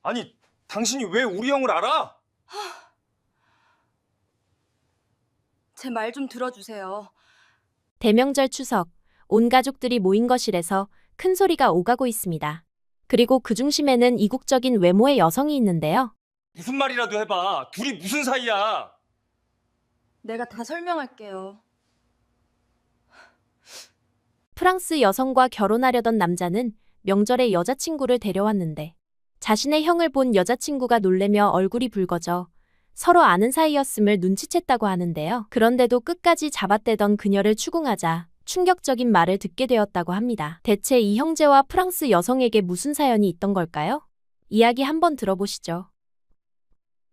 아니, 당신이 왜 우리 형을 알아? 제 말 좀 들어주세요. 대명절 추석, 온 가족들이 모인 거실에서 큰 소리가 오가고 있습니다. 그리고 그 중심에는 이국적인 외모의 여성이 있는데요. 무슨 말이라도 해봐. 둘이 무슨 사이야? 내가 다 설명할게요. 프랑스 여성과 결혼하려던 남자는 명절에 여자친구를 데려왔는데 자신의 형을 본 여자친구가 놀래며 얼굴이 붉어져 서로 아는 사이였음을 눈치챘다고 하는데요. 그런데도 끝까지 잡아떼던 그녀를 추궁하자 충격적인 말을 듣게 되었다고 합니다. 대체 이 형제와 프랑스 여성에게 무슨 사연이 있던 걸까요? 이야기 한번 들어보시죠.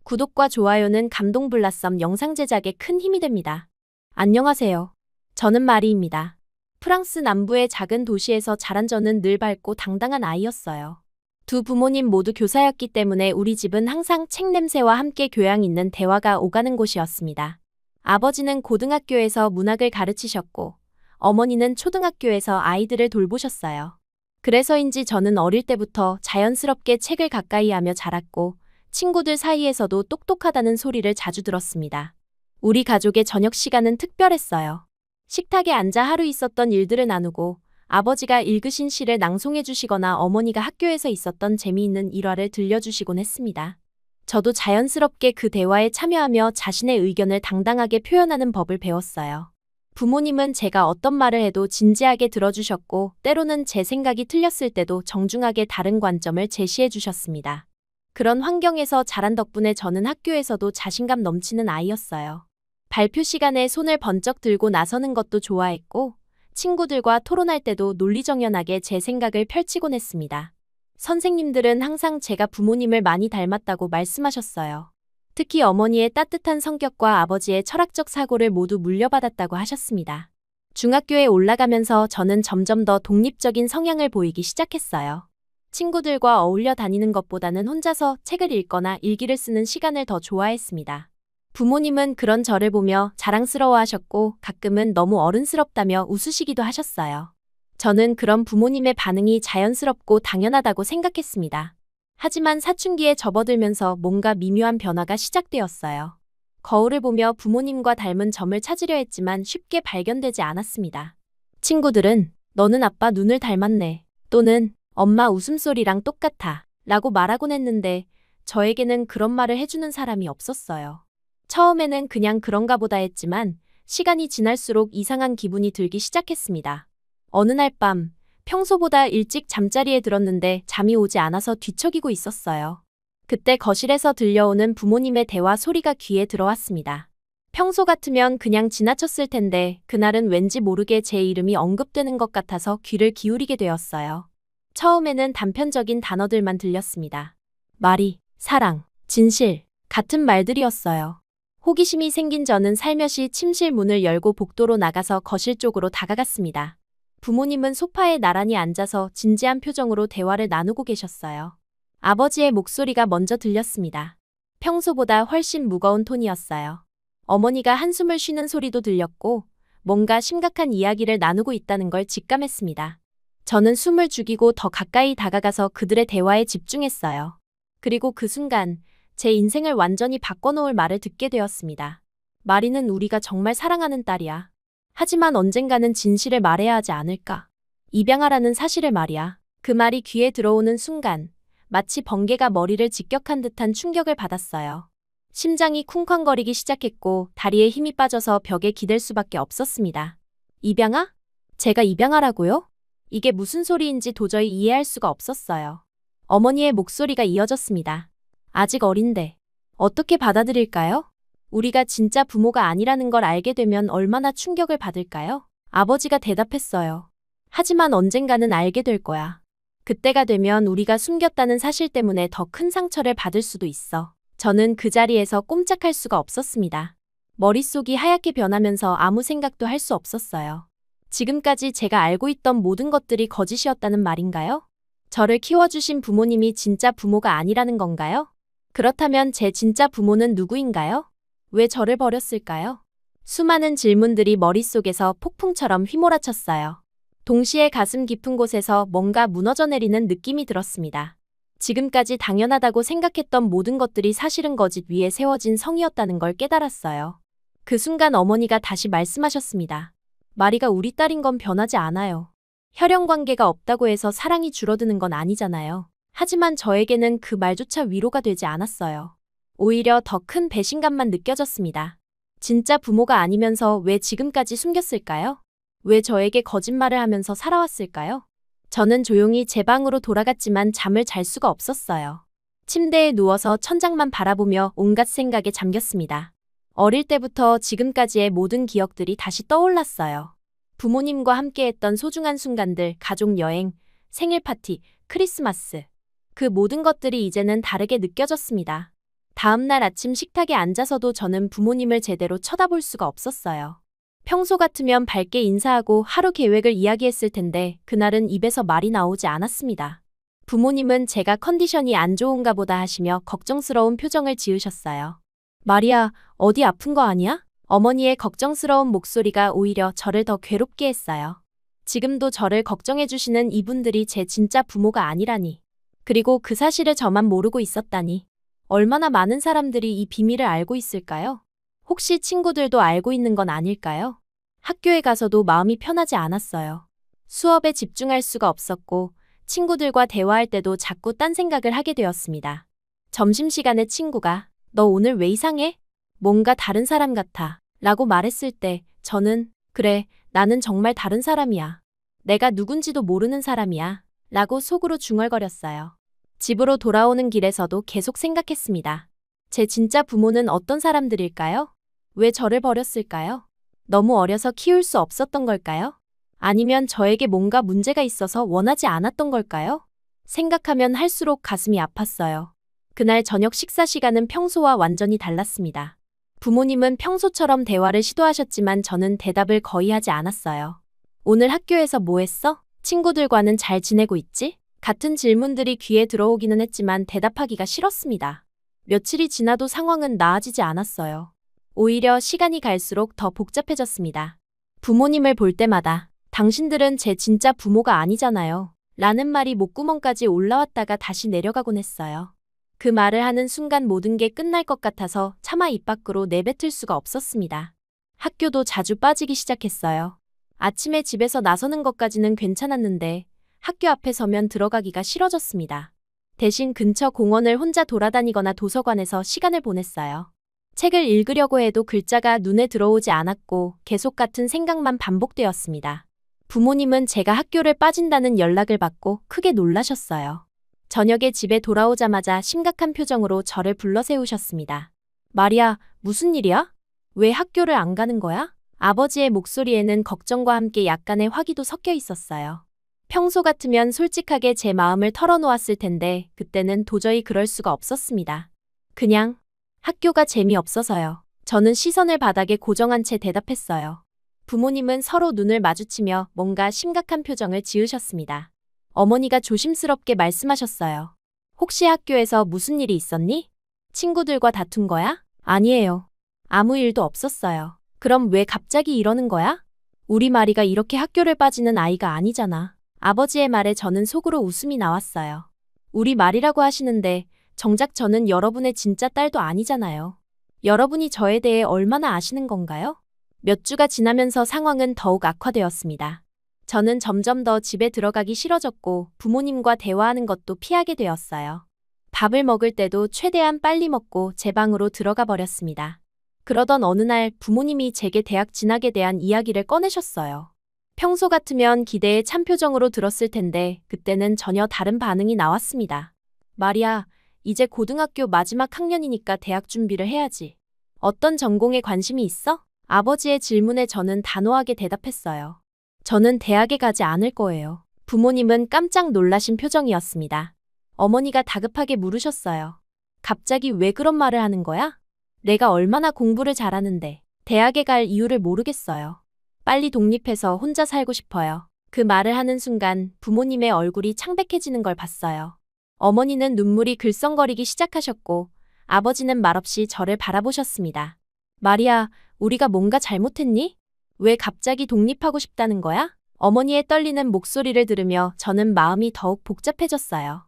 구독과 좋아요는 감동 블라썸 영상 제작에 큰 힘이 됩니다. 안녕하세요. 저는 마리입니다. 프랑스 남부의 작은 도시에서 자란 저는 늘 밝고 당당한 아이였어요. 두 부모님 모두 교사였기 때문에 우리 집은 항상 책 냄새와 함께 교양 있는 대화가 오가는 곳이었습니다. 아버지는 고등학교에서 문학을 가르치셨고 어머니는 초등학교에서 아이들을 돌보셨어요. 그래서인지 저는 어릴 때부터 자연스럽게 책을 가까이 하며 자랐고 친구들 사이에서도 똑똑하다는 소리를 자주 들었습니다. 우리 가족의 저녁 시간은 특별했어요. 식탁에 앉아 하루 있었던 일들을 나누고 아버지가 읽으신 시를 낭송해 주시거나 어머니가 학교에서 있었던 재미있는 일화를 들려주시곤 했습니다. 저도 자연스럽게 그 대화에 참여하며 자신의 의견을 당당하게 표현하는 법을 배웠어요. 부모님은 제가 어떤 말을 해도 진지하게 들어주셨고 때로는 제 생각이 틀렸을 때도 정중하게 다른 관점을 제시해 주셨습니다. 그런 환경에서 자란 덕분에 저는 학교에서도 자신감 넘치는 아이였어요. 발표 시간에 손을 번쩍 들고 나서는 것도 좋아했고 친구들과 토론할 때도 논리정연하게 제 생각을 펼치곤 했습니다. 선생님들은 항상 제가 부모님을 많이 닮았다고 말씀하셨어요. 특히 어머니의 따뜻한 성격과 아버지의 철학적 사고를 모두 물려받았다고 하셨습니다. 중학교에 올라가면서 저는 점점 더 독립적인 성향을 보이기 시작했어요. 친구들과 어울려 다니는 것보다는 혼자서 책을 읽거나 일기를 쓰는 시간을 더 좋아했습니다. 부모님은 그런 저를 보며 자랑스러워하셨고 가끔은 너무 어른스럽다며 웃으시기도 하셨어요. 저는 그런 부모님의 반응이 자연스럽고 당연하다고 생각했습니다. 하지만 사춘기에 접어들면서 뭔가 미묘한 변화가 시작되었어요. 거울을 보며 부모님과 닮은 점을 찾으려 했지만 쉽게 발견되지 않았습니다. 친구들은 너는 아빠 눈을 닮았네 또는 엄마 웃음소리랑 똑같아 라고 말하곤 했는데 저에게는 그런 말을 해주는 사람이 없었어요. 처음에는 그냥 그런가 보다 했지만 시간이 지날수록 이상한 기분이 들기 시작했습니다. 어느 날 밤 평소보다 일찍 잠자리에 들었는데 잠이 오지 않아서 뒤척이고 있었어요. 그때 거실에서 들려오는 부모님의 대화 소리가 귀에 들어왔습니다. 평소 같으면 그냥 지나쳤을 텐데 그날은 왠지 모르게 제 이름이 언급되는 것 같아서 귀를 기울이게 되었어요. 처음에는 단편적인 단어들만 들렸습니다. 말이, 사랑, 진실 같은 말들이었어요. 호기심이 생긴 저는 살며시 침실 문을 열고 복도로 나가서 거실 쪽으로 다가갔습니다. 부모님은 소파에 나란히 앉아서 진지한 표정으로 대화를 나누고 계셨어요. 아버지의 목소리가 먼저 들렸습니다. 평소보다 훨씬 무거운 톤이었어요. 어머니가 한숨을 쉬는 소리도 들렸고 뭔가 심각한 이야기를 나누고 있다는 걸 직감했습니다. 저는 숨을 죽이고 더 가까이 다가가서 그들의 대화에 집중했어요. 그리고 그 순간 제 인생을 완전히 바꿔놓을 말을 듣게 되었습니다. 마리는 우리가 정말 사랑하는 딸이야. 하지만 언젠가는 진실을 말해야 하지 않을까? 입양하라는 사실을 말이야. 그 말이 귀에 들어오는 순간 마치 번개가 머리를 직격한 듯한 충격을 받았어요. 심장이 쿵쾅거리기 시작했고 다리에 힘이 빠져서 벽에 기댈 수밖에 없었습니다. 입양아? 제가 입양하라고요? 이게 무슨 소리인지 도저히 이해할 수가 없었어요. 어머니의 목소리가 이어졌습니다. 아직 어린데 어떻게 받아들일까요? 우리가 진짜 부모가 아니라는 걸 알게 되면 얼마나 충격을 받을까요? 아버지가 대답했어요. 하지만 언젠가는 알게 될 거야. 그때가 되면 우리가 숨겼다는 사실 때문에 더 큰 상처를 받을 수도 있어. 저는 그 자리에서 꼼짝할 수가 없었습니다. 머릿속이 하얗게 변하면서 아무 생각도 할 수 없었어요. 지금까지 제가 알고 있던 모든 것들이 거짓이었다는 말인가요? 저를 키워주신 부모님이 진짜 부모가 아니라는 건가요? 그렇다면 제 진짜 부모는 누구인가요? 왜 저를 버렸을까요? 수많은 질문들이 머릿속에서 폭풍처럼 휘몰아쳤어요. 동시에 가슴 깊은 곳에서 뭔가 무너져 내리는 느낌이 들었습니다. 지금까지 당연하다고 생각했던 모든 것들이 사실은 거짓 위에 세워진 성이었다는 걸 깨달았어요. 그 순간 어머니가 다시 말씀하셨습니다. 마리가 우리 딸인 건 변하지 않아요. 혈연 관계가 없다고 해서 사랑이 줄어드는 건 아니잖아요. 하지만 저에게는 그 말조차 위로가 되지 않았어요. 오히려 더 큰 배신감만 느껴졌습니다. 진짜 부모가 아니면서 왜 지금까지 숨겼을까요? 왜 저에게 거짓말을 하면서 살아왔을까요? 저는 조용히 제 방으로 돌아갔지만 잠을 잘 수가 없었어요. 침대에 누워서 천장만 바라보며 온갖 생각에 잠겼습니다. 어릴 때부터 지금까지의 모든 기억들이 다시 떠올랐어요. 부모님과 함께했던 소중한 순간들, 가족 여행, 생일 파티, 크리스마스. 그 모든 것들이 이제는 다르게 느껴졌습니다. 다음 날 아침 식탁에 앉아서도 저는 부모님을 제대로 쳐다볼 수가 없었어요. 평소 같으면 밝게 인사하고 하루 계획을 이야기했을 텐데 그날은 입에서 말이 나오지 않았습니다. 부모님은 제가 컨디션이 안 좋은가 보다 하시며 걱정스러운 표정을 지으셨어요. 마리아, 어디 아픈 거 아니야? 어머니의 걱정스러운 목소리가 오히려 저를 더 괴롭게 했어요. 지금도 저를 걱정해주시는 이분들이 제 진짜 부모가 아니라니. 그리고 그 사실을 저만 모르고 있었다니. 얼마나 많은 사람들이 이 비밀을 알고 있을까요? 혹시 친구들도 알고 있는 건 아닐까요? 학교에 가서도 마음이 편하지 않았어요. 수업에 집중할 수가 없었고 친구들과 대화할 때도 자꾸 딴 생각을 하게 되었습니다. 점심시간에 친구가 너 오늘 왜 이상해? 뭔가 다른 사람 같아 라고 말했을 때 저는 그래, 나는 정말 다른 사람이야. 내가 누군지도 모르는 사람이야 라고 속으로 중얼거렸어요. 집으로 돌아오는 길에서도 계속 생각했습니다. 제 진짜 부모는 어떤 사람들일까요? 왜 저를 버렸을까요? 너무 어려서 키울 수 없었던 걸까요? 아니면 저에게 뭔가 문제가 있어서 원하지 않았던 걸까요? 생각하면 할수록 가슴이 아팠어요. 그날 저녁 식사 시간은 평소와 완전히 달랐습니다. 부모님은 평소처럼 대화를 시도하셨지만 저는 대답을 거의 하지 않았어요. 오늘 학교에서 뭐 했어? 친구들과는 잘 지내고 있지? 같은 질문들이 귀에 들어오기는 했지만 대답하기가 싫었습니다. 며칠이 지나도 상황은 나아지지 않았어요. 오히려 시간이 갈수록 더 복잡해졌습니다. 부모님을 볼 때마다 당신들은 제 진짜 부모가 아니잖아요. 라는 말이 목구멍까지 올라왔다가 다시 내려가곤 했어요. 그 말을 하는 순간 모든 게 끝날 것 같아서 차마 입 밖으로 내뱉을 수가 없었습니다. 학교도 자주 빠지기 시작했어요. 아침에 집에서 나서는 것까지는 괜찮았는데 학교 앞에 서면 들어가기가 싫어졌습니다. 대신 근처 공원을 혼자 돌아다니거나 도서관에서 시간을 보냈어요. 책을 읽으려고 해도 글자가 눈에 들어오지 않았고 계속 같은 생각만 반복되었습니다. 부모님은 제가 학교를 빠진다는 연락을 받고 크게 놀라셨어요. 저녁에 집에 돌아오자마자 심각한 표정으로 저를 불러 세우셨습니다. 마리아, 무슨 일이야? 왜 학교를 안 가는 거야? 아버지의 목소리에는 걱정과 함께 약간의 화기도 섞여 있었어요. 평소 같으면 솔직하게 제 마음을 털어놓았을 텐데 그때는 도저히 그럴 수가 없었습니다. 그냥 학교가 재미없어서요. 저는 시선을 바닥에 고정한 채 대답했어요. 부모님은 서로 눈을 마주치며 뭔가 심각한 표정을 지으셨습니다. 어머니가 조심스럽게 말씀하셨어요. 혹시 학교에서 무슨 일이 있었니? 친구들과 다툰 거야? 아니에요. 아무 일도 없었어요. 그럼 왜 갑자기 이러는 거야? 우리 마리가 이렇게 학교를 빠지는 아이가 아니잖아. 아버지의 말에 저는 속으로 웃음이 나왔어요. 우리 마리라고 하시는데 정작 저는 여러분의 진짜 딸도 아니잖아요. 여러분이 저에 대해 얼마나 아시는 건가요? 몇 주가 지나면서 상황은 더욱 악화되었습니다. 저는 점점 더 집에 들어가기 싫어졌고 부모님과 대화하는 것도 피하게 되었어요. 밥을 먹을 때도 최대한 빨리 먹고 제 방으로 들어가 버렸습니다. 그러던 어느 날 부모님이 제게 대학 진학에 대한 이야기를 꺼내셨어요. 평소 같으면 기대에 찬 표정으로 들었을 텐데 그때는 전혀 다른 반응이 나왔습니다. 마리아, 이제 고등학교 마지막 학년이니까 대학 준비를 해야지. 어떤 전공에 관심이 있어? 아버지의 질문에 저는 단호하게 대답했어요. 저는 대학에 가지 않을 거예요. 부모님은 깜짝 놀라신 표정이었습니다. 어머니가 다급하게 물으셨어요. 갑자기 왜 그런 말을 하는 거야? 내가 얼마나 공부를 잘하는데 대학에 갈 이유를 모르겠어요. 빨리 독립해서 혼자 살고 싶어요. 그 말을 하는 순간 부모님의 얼굴이 창백해지는 걸 봤어요. 어머니는 눈물이 글썽거리기 시작하셨고 아버지는 말없이 저를 바라보셨습니다. 마리아, 우리가 뭔가 잘못했니? 왜 갑자기 독립하고 싶다는 거야? 어머니의 떨리는 목소리를 들으며 저는 마음이 더욱 복잡해졌어요.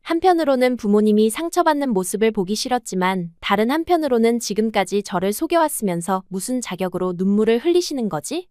한편으로는 부모님이 상처받는 모습을 보기 싫었지만 다른 한편으로는 지금까지 저를 속여왔으면서 무슨 자격으로 눈물을 흘리시는 거지?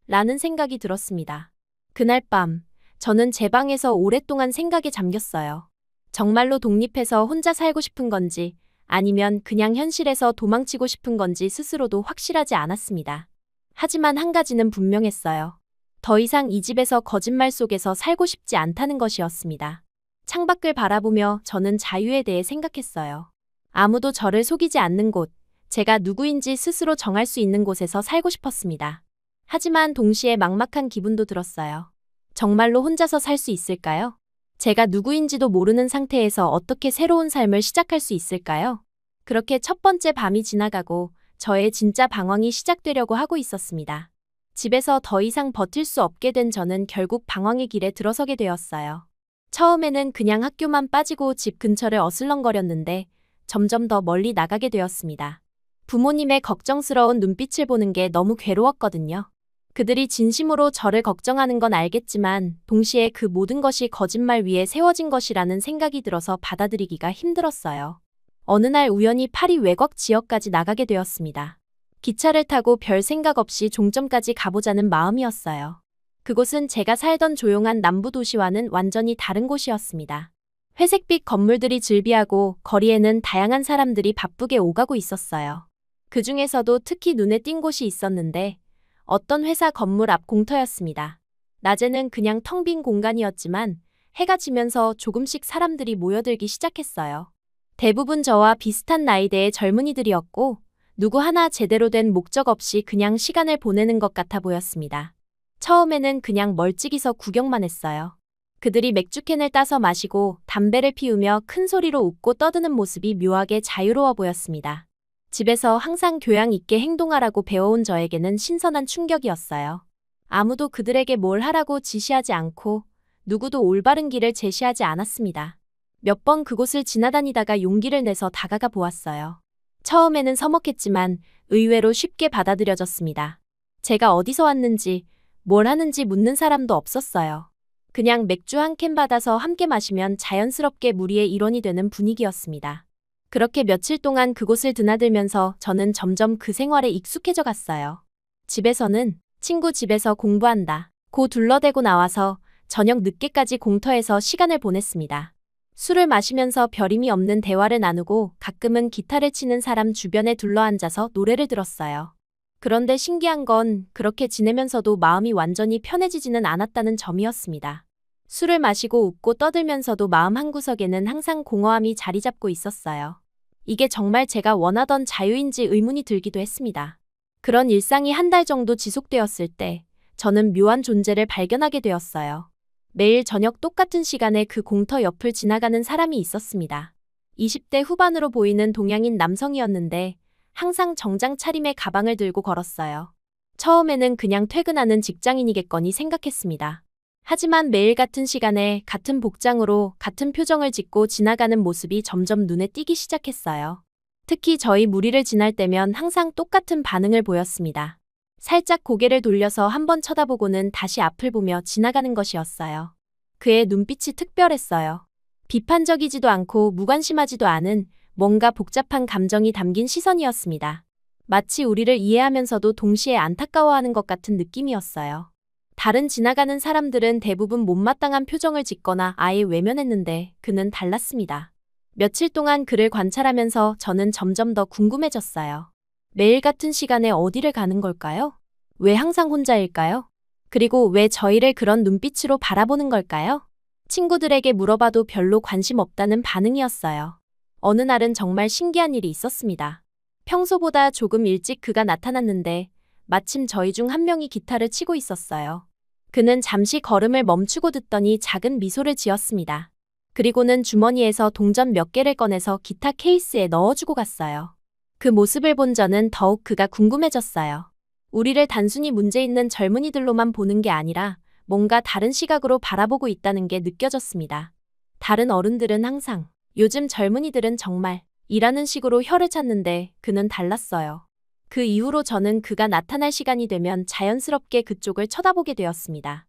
라는 생각이 들었습니다. 그날 밤, 저는 제 방에서 오랫동안 생각에 잠겼어요. 정말로 독립해서 혼자 살고 싶은 건지 아니면 그냥 현실에서 도망치고 싶은 건지 스스로도 확실하지 않았습니다. 하지만 한 가지는 분명했어요. 더 이상 이 집에서 거짓말 속에서 살고 싶지 않다는 것이었습니다. 창밖을 바라보며 저는 자유에 대해 생각했어요. 아무도 저를 속이지 않는 곳, 제가 누구인지 스스로 정할 수 있는 곳에서 살고 싶었습니다. 하지만 동시에 막막한 기분도 들었어요. 정말로 혼자서 살 수 있을까요? 제가 누구인지도 모르는 상태에서 어떻게 새로운 삶을 시작할 수 있을까요? 그렇게 첫 번째 밤이 지나가고 저의 진짜 방황이 시작되려고 하고 있었습니다. 집에서 더 이상 버틸 수 없게 된 저는 결국 방황의 길에 들어서게 되었어요. 처음에는 그냥 학교만 빠지고 집 근처를 어슬렁거렸는데 점점 더 멀리 나가게 되었습니다. 부모님의 걱정스러운 눈빛을 보는 게 너무 괴로웠거든요. 그들이 진심으로 저를 걱정하는 건 알겠지만 동시에 그 모든 것이 거짓말 위에 세워진 것이라는 생각이 들어서 받아들이기가 힘들었어요. 어느 날 우연히 파리 외곽 지역까지 나가게 되었습니다. 기차를 타고 별 생각 없이 종점까지 가보자는 마음이었어요. 그곳은 제가 살던 조용한 남부 도시와는 완전히 다른 곳이었습니다. 회색빛 건물들이 즐비하고 거리에는 다양한 사람들이 바쁘게 오가고 있었어요. 그 중에서도 특히 눈에 띈 곳이 있었는데 어떤 회사 건물 앞 공터였습니다. 낮에는 그냥 텅 빈 공간이었지만 해가 지면서 조금씩 사람들이 모여들기 시작했어요. 대부분 저와 비슷한 나이대의 젊은이들이었고 누구 하나 제대로 된 목적 없이 그냥 시간을 보내는 것 같아 보였습니다. 처음에는 그냥 멀찍이서 구경만 했어요. 그들이 맥주캔을 따서 마시고 담배를 피우며 큰 소리로 웃고 떠드는 모습이 묘하게 자유로워 보였습니다. 집에서 항상 교양 있게 행동하라고 배워온 저에게는 신선한 충격이었어요. 아무도 그들에게 뭘 하라고 지시하지 않고 누구도 올바른 길을 제시하지 않았습니다. 몇 번 그곳을 지나다니다가 용기를 내서 다가가 보았어요. 처음에는 서먹했지만 의외로 쉽게 받아들여졌습니다. 제가 어디서 왔는지 뭘 하는지 묻는 사람도 없었어요. 그냥 맥주 한 캔 받아서 함께 마시면 자연스럽게 무리의 일원이 되는 분위기였습니다. 그렇게 며칠 동안 그곳을 드나들면서 저는 점점 그 생활에 익숙해져 갔어요. 집에서는 친구 집에서 공부한다 고 둘러대고 나와서 저녁 늦게까지 공터에서 시간을 보냈습니다. 술을 마시면서 별의미 없는 대화를 나누고 가끔은 기타를 치는 사람 주변에 둘러앉아서 노래를 들었어요. 그런데 신기한 건 그렇게 지내면서도 마음이 완전히 편해지지는 않았다는 점이었습니다. 술을 마시고 웃고 떠들면서도 마음 한구석에는 항상 공허함이 자리 잡고 있었어요. 이게 정말 제가 원하던 자유인지 의문이 들기도 했습니다. 그런 일상이 한 달 정도 지속되었을 때 저는 묘한 존재를 발견하게 되었어요. 매일 저녁 똑같은 시간에 그 공터 옆을 지나가는 사람이 있었습니다. 20대 후반으로 보이는 동양인 남성이었는데 항상 정장 차림에 가방을 들고 걸었어요. 처음에는 그냥 퇴근하는 직장인이겠거니 생각했습니다. 하지만 매일 같은 시간에 같은 복장으로 같은 표정을 짓고 지나가는 모습이 점점 눈에 띄기 시작했어요. 특히 저희 무리를 지날 때면 항상 똑같은 반응을 보였습니다. 살짝 고개를 돌려서 한번 쳐다보고는 다시 앞을 보며 지나가는 것이었어요. 그의 눈빛이 특별했어요. 비판적이지도 않고 무관심하지도 않은 뭔가 복잡한 감정이 담긴 시선이었습니다. 마치 우리를 이해하면서도 동시에 안타까워하는 것 같은 느낌이었어요. 다른 지나가는 사람들은 대부분 못마땅한 표정을 짓거나 아예 외면했는데 그는 달랐습니다. 며칠 동안 그를 관찰하면서 저는 점점 더 궁금해졌어요. 매일 같은 시간에 어디를 가는 걸까요? 왜 항상 혼자일까요? 그리고 왜 저희를 그런 눈빛으로 바라보는 걸까요? 친구들에게 물어봐도 별로 관심 없다는 반응이었어요. 어느 날은 정말 신기한 일이 있었습니다. 평소보다 조금 일찍 그가 나타났는데 마침 저희 중 한 명이 기타를 치고 있었어요. 그는 잠시 걸음을 멈추고 듣더니 작은 미소를 지었습니다. 그리고는 주머니에서 동전 몇 개를 꺼내서 기타 케이스에 넣어주고 갔어요. 그 모습을 본 저는 더욱 그가 궁금해졌어요. 우리를 단순히 문제 있는 젊은이들로만 보는 게 아니라 뭔가 다른 시각으로 바라보고 있다는 게 느껴졌습니다. 다른 어른들은 항상 요즘 젊은이들은 정말 이라는 식으로 혀를 찾는데 그는 달랐어요. 그 이후로 저는 그가 나타날 시간이 되면 자연스럽게 그쪽을 쳐다보게 되었습니다.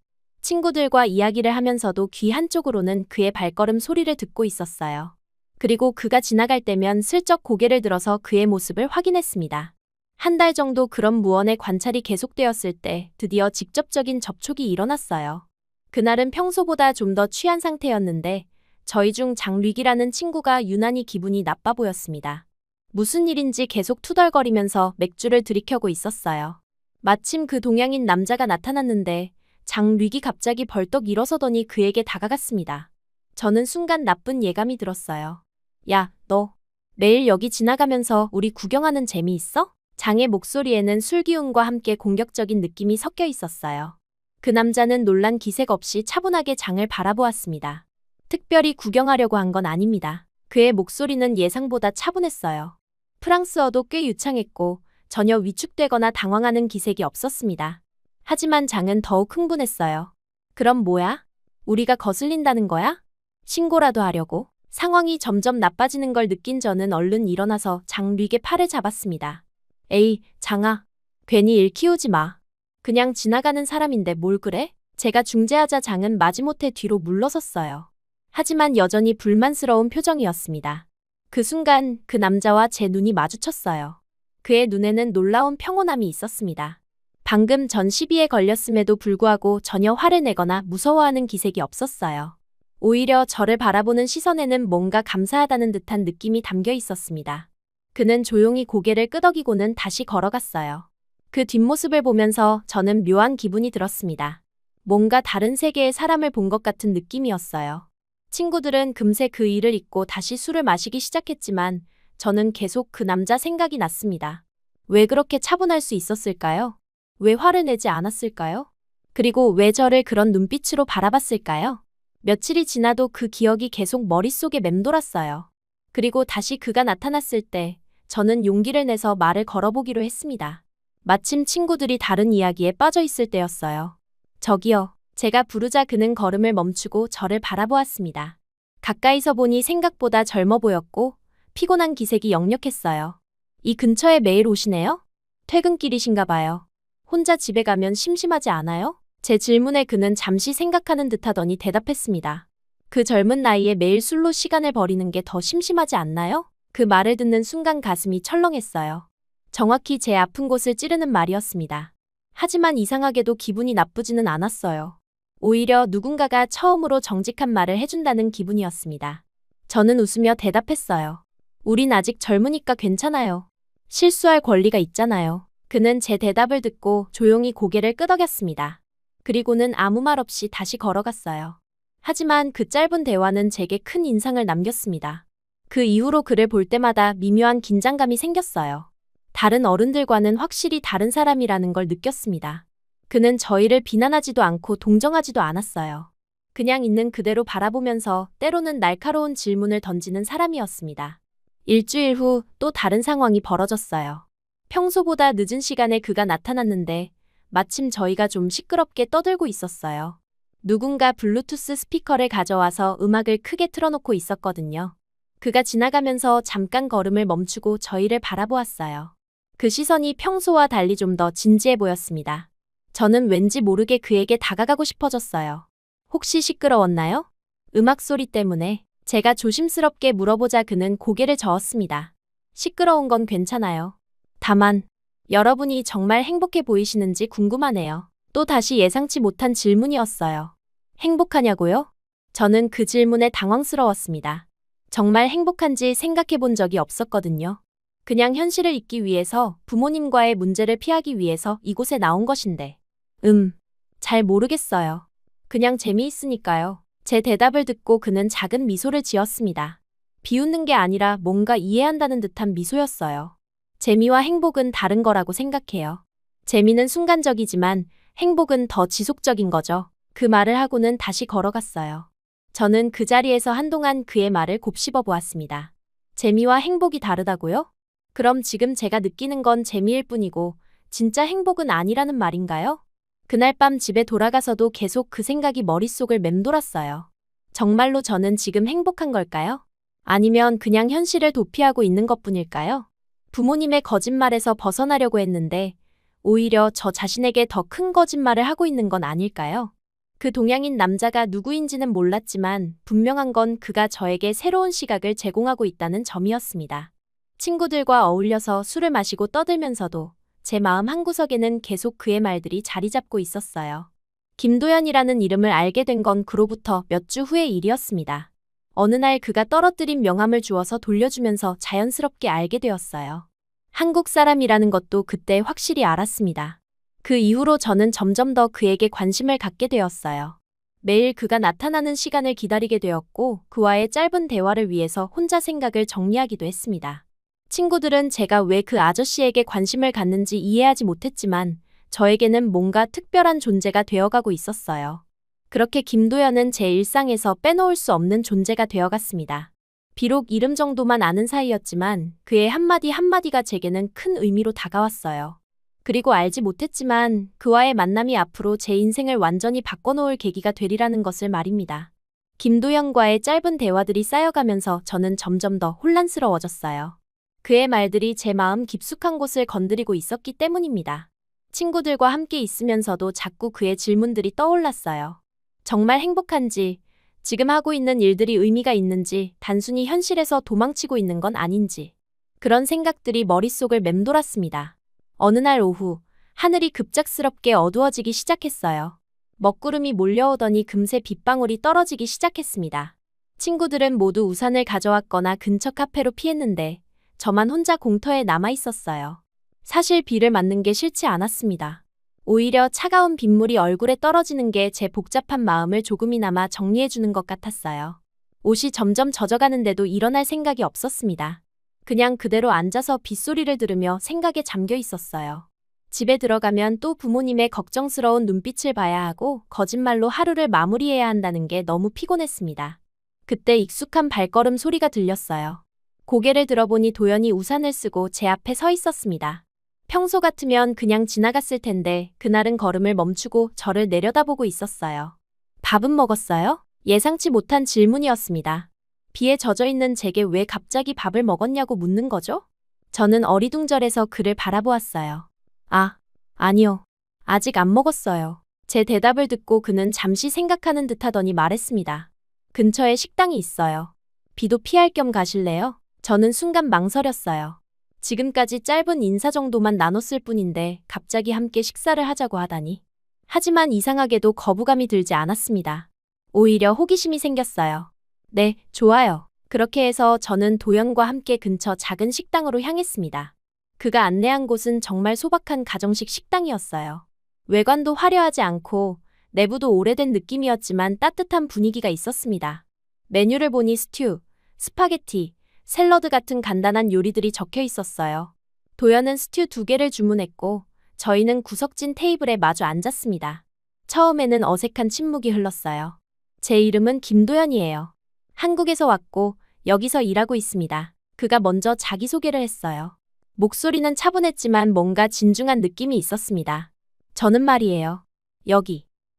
친구들과 이야기를 하면서도 귀 한쪽으로는 그의 발걸음 소리를 듣고 있었어요. 그리고 그가 지나갈 때면 슬쩍 고개를 들어서 그의 모습을 확인했습니다. 한 달 정도 그런 무언의 관찰이 계속되었을 때 드디어 직접적인 접촉이 일어났어요. 그날은 평소보다 좀 더 취한 상태였는데 저희 중 장류기라는 친구가 유난히 기분이 나빠 보였습니다. 무슨 일인지 계속 투덜거리면서 맥주를 들이켜고 있었어요. 마침 그 동양인 남자가 나타났는데 장류기 갑자기 벌떡 일어서더니 그에게 다가갔습니다. 저는 순간 나쁜 예감이 들었어요. 야, 너 매일 여기 지나가면서 우리 구경하는 재미 있어? 장의 목소리에는 술기운과 함께 공격적인 느낌이 섞여 있었어요. 그 남자는 놀란 기색 없이 차분하게 장을 바라보았습니다. 특별히 구경하려고 한 건 아닙니다. 그의 목소리는 예상보다 차분했어요. 프랑스어도 꽤 유창했고 전혀 위축되거나 당황하는 기색이 없었습니다. 하지만 장은 더욱 흥분했어요. 그럼 뭐야? 우리가 거슬린다는 거야? 신고라도 하려고? 상황이 점점 나빠지는 걸 느낀 저는 얼른 일어나서 장류의 팔을 잡았습니다. 에이, 장아. 괜히 일 키우지 마. 그냥 지나가는 사람인데 뭘 그래? 제가 중재하자 장은 마지못해 뒤로 물러섰어요. 하지만 여전히 불만스러운 표정이었습니다. 그 순간 그 남자와 제 눈이 마주쳤어요. 그의 눈에는 놀라운 평온함이 있었습니다. 방금 전 시비에 걸렸음에도 불구하고 전혀 화를 내거나 무서워하는 기색이 없었어요. 오히려 저를 바라보는 시선에는 뭔가 감사하다는 듯한 느낌이 담겨 있었습니다. 그는 조용히 고개를 끄덕이고는 다시 걸어갔어요. 그 뒷모습을 보면서 저는 묘한 기분이 들었습니다. 뭔가 다른 세계의 사람을 본 것 같은 느낌이었어요. 친구들은 금세 그 일을 잊고 다시 술을 마시기 시작했지만 저는 계속 그 남자 생각이 났습니다. 왜 그렇게 차분할 수 있었을까요? 왜 화를 내지 않았을까요? 그리고 왜 저를 그런 눈빛으로 바라봤을까요? 며칠이 지나도 그 기억이 계속 머릿속에 맴돌았어요. 그리고 다시 그가 나타났을 때 저는 용기를 내서 말을 걸어보기로 했습니다. 마침 친구들이 다른 이야기에 빠져 있을 때였어요. 저기요. 제가 부르자 그는 걸음을 멈추고 저를 바라보았습니다. 가까이서 보니 생각보다 젊어 보였고 피곤한 기색이 역력했어요. 이 근처에 매일 오시네요? 퇴근길이신가 봐요. 혼자 집에 가면 심심하지 않아요? 제 질문에 그는 잠시 생각하는 듯하더니 대답했습니다. 그 젊은 나이에 매일 술로 시간을 버리는 게 더 심심하지 않나요? 그 말을 듣는 순간 가슴이 철렁했어요. 정확히 제 아픈 곳을 찌르는 말이었습니다. 하지만 이상하게도 기분이 나쁘지는 않았어요. 오히려 누군가가 처음으로 정직한 말을 해준다는 기분이었습니다. 저는 웃으며 대답했어요. 우린 아직 젊으니까 괜찮아요. 실수할 권리가 있잖아요. 그는 제 대답을 듣고 조용히 고개를 끄덕였습니다. 그리고는 아무 말 없이 다시 걸어갔어요. 하지만 그 짧은 대화는 제게 큰 인상을 남겼습니다. 그 이후로 그를 볼 때마다 미묘한 긴장감이 생겼어요. 다른 어른들과는 확실히 다른 사람이라는 걸 느꼈습니다. 그는 저희를 비난하지도 않고 동정하지도 않았어요. 그냥 있는 그대로 바라보면서 때로는 날카로운 질문을 던지는 사람이었습니다. 일주일 후 또 다른 상황이 벌어졌어요. 평소보다 늦은 시간에 그가 나타났는데 마침 저희가 좀 시끄럽게 떠들고 있었어요. 누군가 블루투스 스피커를 가져와서 음악을 크게 틀어놓고 있었거든요. 그가 지나가면서 잠깐 걸음을 멈추고 저희를 바라보았어요. 그 시선이 평소와 달리 좀 더 진지해 보였습니다. 저는 왠지 모르게 그에게 다가가고 싶어졌어요. 혹시 시끄러웠나요? 음악 소리 때문에 제가 조심스럽게 물어보자 그는 고개를 저었습니다. 시끄러운 건 괜찮아요. 다만 여러분이 정말 행복해 보이시는지 궁금하네요. 또 다시 예상치 못한 질문이었어요. 행복하냐고요? 저는 그 질문에 당황스러웠습니다. 정말 행복한지 생각해 본 적이 없었거든요. 그냥 현실을 잊기 위해서 부모님과의 문제를 피하기 위해서 이곳에 나온 것인데. 잘 모르겠어요. 그냥 재미있으니까요. 제 대답을 듣고 그는 작은 미소를 지었습니다. 비웃는 게 아니라 뭔가 이해한다는 듯한 미소였어요. 재미와 행복은 다른 거라고 생각해요. 재미는 순간적이지만 행복은 더 지속적인 거죠. 그 말을 하고는 다시 걸어갔어요. 저는 그 자리에서 한동안 그의 말을 곱씹어 보았습니다. 재미와 행복이 다르다고요? 그럼 지금 제가 느끼는 건 재미일 뿐이고 진짜 행복은 아니라는 말인가요? 그날 밤 집에 돌아가서도 계속 그 생각이 머릿속을 맴돌았어요. 정말로 저는 지금 행복한 걸까요? 아니면 그냥 현실을 도피하고 있는 것뿐일까요? 부모님의 거짓말에서 벗어나려고 했는데 오히려 저 자신에게 더 큰 거짓말을 하고 있는 건 아닐까요? 그 동양인 남자가 누구인지는 몰랐지만 분명한 건 그가 저에게 새로운 시각을 제공하고 있다는 점이었습니다. 친구들과 어울려서 술을 마시고 떠들면서도 제 마음 한구석에는 계속 그의 말들이 자리 잡고 있었어요. 김도연이라는 이름을 알게 된 건 그로부터 몇 주 후의 일이었습니다. 어느 날 그가 떨어뜨린 명함을 주워서 돌려주면서 자연스럽게 알게 되었어요. 한국 사람이라는 것도 그때 확실히 알았습니다. 그 이후로 저는 점점 더 그에게 관심을 갖게 되었어요. 매일 그가 나타나는 시간을 기다리게 되었고 그와의 짧은 대화를 위해서 혼자 생각을 정리하기도 했습니다. 친구들은 제가 왜 그 아저씨에게 관심을 갖는지 이해하지 못했지만 저에게는 뭔가 특별한 존재가 되어가고 있었어요. 그렇게 김도연은 제 일상에서 빼놓을 수 없는 존재가 되어갔습니다. 비록 이름 정도만 아는 사이였지만 그의 한마디 한마디가 제게는 큰 의미로 다가왔어요. 그리고 알지 못했지만 그와의 만남이 앞으로 제 인생을 완전히 바꿔놓을 계기가 되리라는 것을 말입니다. 김도연과의 짧은 대화들이 쌓여가면서 저는 점점 더 혼란스러워졌어요. 그의 말들이 제 마음 깊숙한 곳을 건드리고 있었기 때문입니다. 친구들과 함께 있으면서도 자꾸 그의 질문들이 떠올랐어요. 정말 행복한지, 지금 하고 있는 일들이 의미가 있는지, 단순히 현실에서 도망치고 있는 건 아닌지. 그런 생각들이 머릿속을 맴돌았습니다. 어느 날 오후, 하늘이 급작스럽게 어두워지기 시작했어요. 먹구름이 몰려오더니 금세 빗방울이 떨어지기 시작했습니다. 친구들은 모두 우산을 가져왔거나 근처 카페로 피했는데 저만 혼자 공터에 남아 있었어요. 사실 비를 맞는 게 싫지 않았습니다. 오히려 차가운 빗물이 얼굴에 떨어지는 게 제 복잡한 마음을 조금이나마 정리해주는 것 같았어요. 옷이 점점 젖어가는데도 일어날 생각이 없었습니다. 그냥 그대로 앉아서 빗소리를 들으며 생각에 잠겨 있었어요. 집에 들어가면 또 부모님의 걱정스러운 눈빛을 봐야 하고 거짓말로 하루를 마무리해야 한다는 게 너무 피곤했습니다. 그때 익숙한 발걸음 소리가 들렸어요. 고개를 들어보니 도연이 우산을 쓰고 제 앞에 서 있었습니다. 평소 같으면 그냥 지나갔을 텐데 그날은 걸음을 멈추고 저를 내려다보고 있었어요. 밥은 먹었어요? 예상치 못한 질문이었습니다. 비에 젖어있는 제게 왜 갑자기 밥을 먹었냐고 묻는 거죠? 저는 어리둥절해서 그를 바라보았어요. 아니요. 아직 안 먹었어요. 제 대답을 듣고 그는 잠시 생각하는 듯하더니 말했습니다. 근처에 식당이 있어요. 비도 피할 겸 가실래요? 저는 순간 망설였어요. 지금까지 짧은 인사 정도만 나눴을 뿐인데 갑자기 함께 식사를 하자고 하다니. 하지만 이상하게도 거부감이 들지 않았습니다. 오히려 호기심이 생겼어요. 네, 좋아요. 그렇게 해서 저는 도연과 함께 근처 작은 식당으로 향했습니다. 그가 안내한 곳은 정말 소박한 가정식 식당이었어요. 외관도 화려하지 않고 내부도 오래된 느낌이었지만 따뜻한 분위기가 있었습니다. 메뉴를 보니 스튜, 스파게티, 샐러드 같은 간단한 요리들이 적혀 있었어요. 도연은 스튜 2개를 주문했고 저희는 구석진 테이블에 마주 앉았습니다. 처음에는 어색한 침묵이 흘렀어요. 제 이름은 김도연이에요. 한국에서 왔고 여기서 일하고 있습니다. 그가 먼저 자기소개를 했어요. 목소리는 차분했지만 뭔가 진중한 느낌이 있었습니다. 저는 말이에요.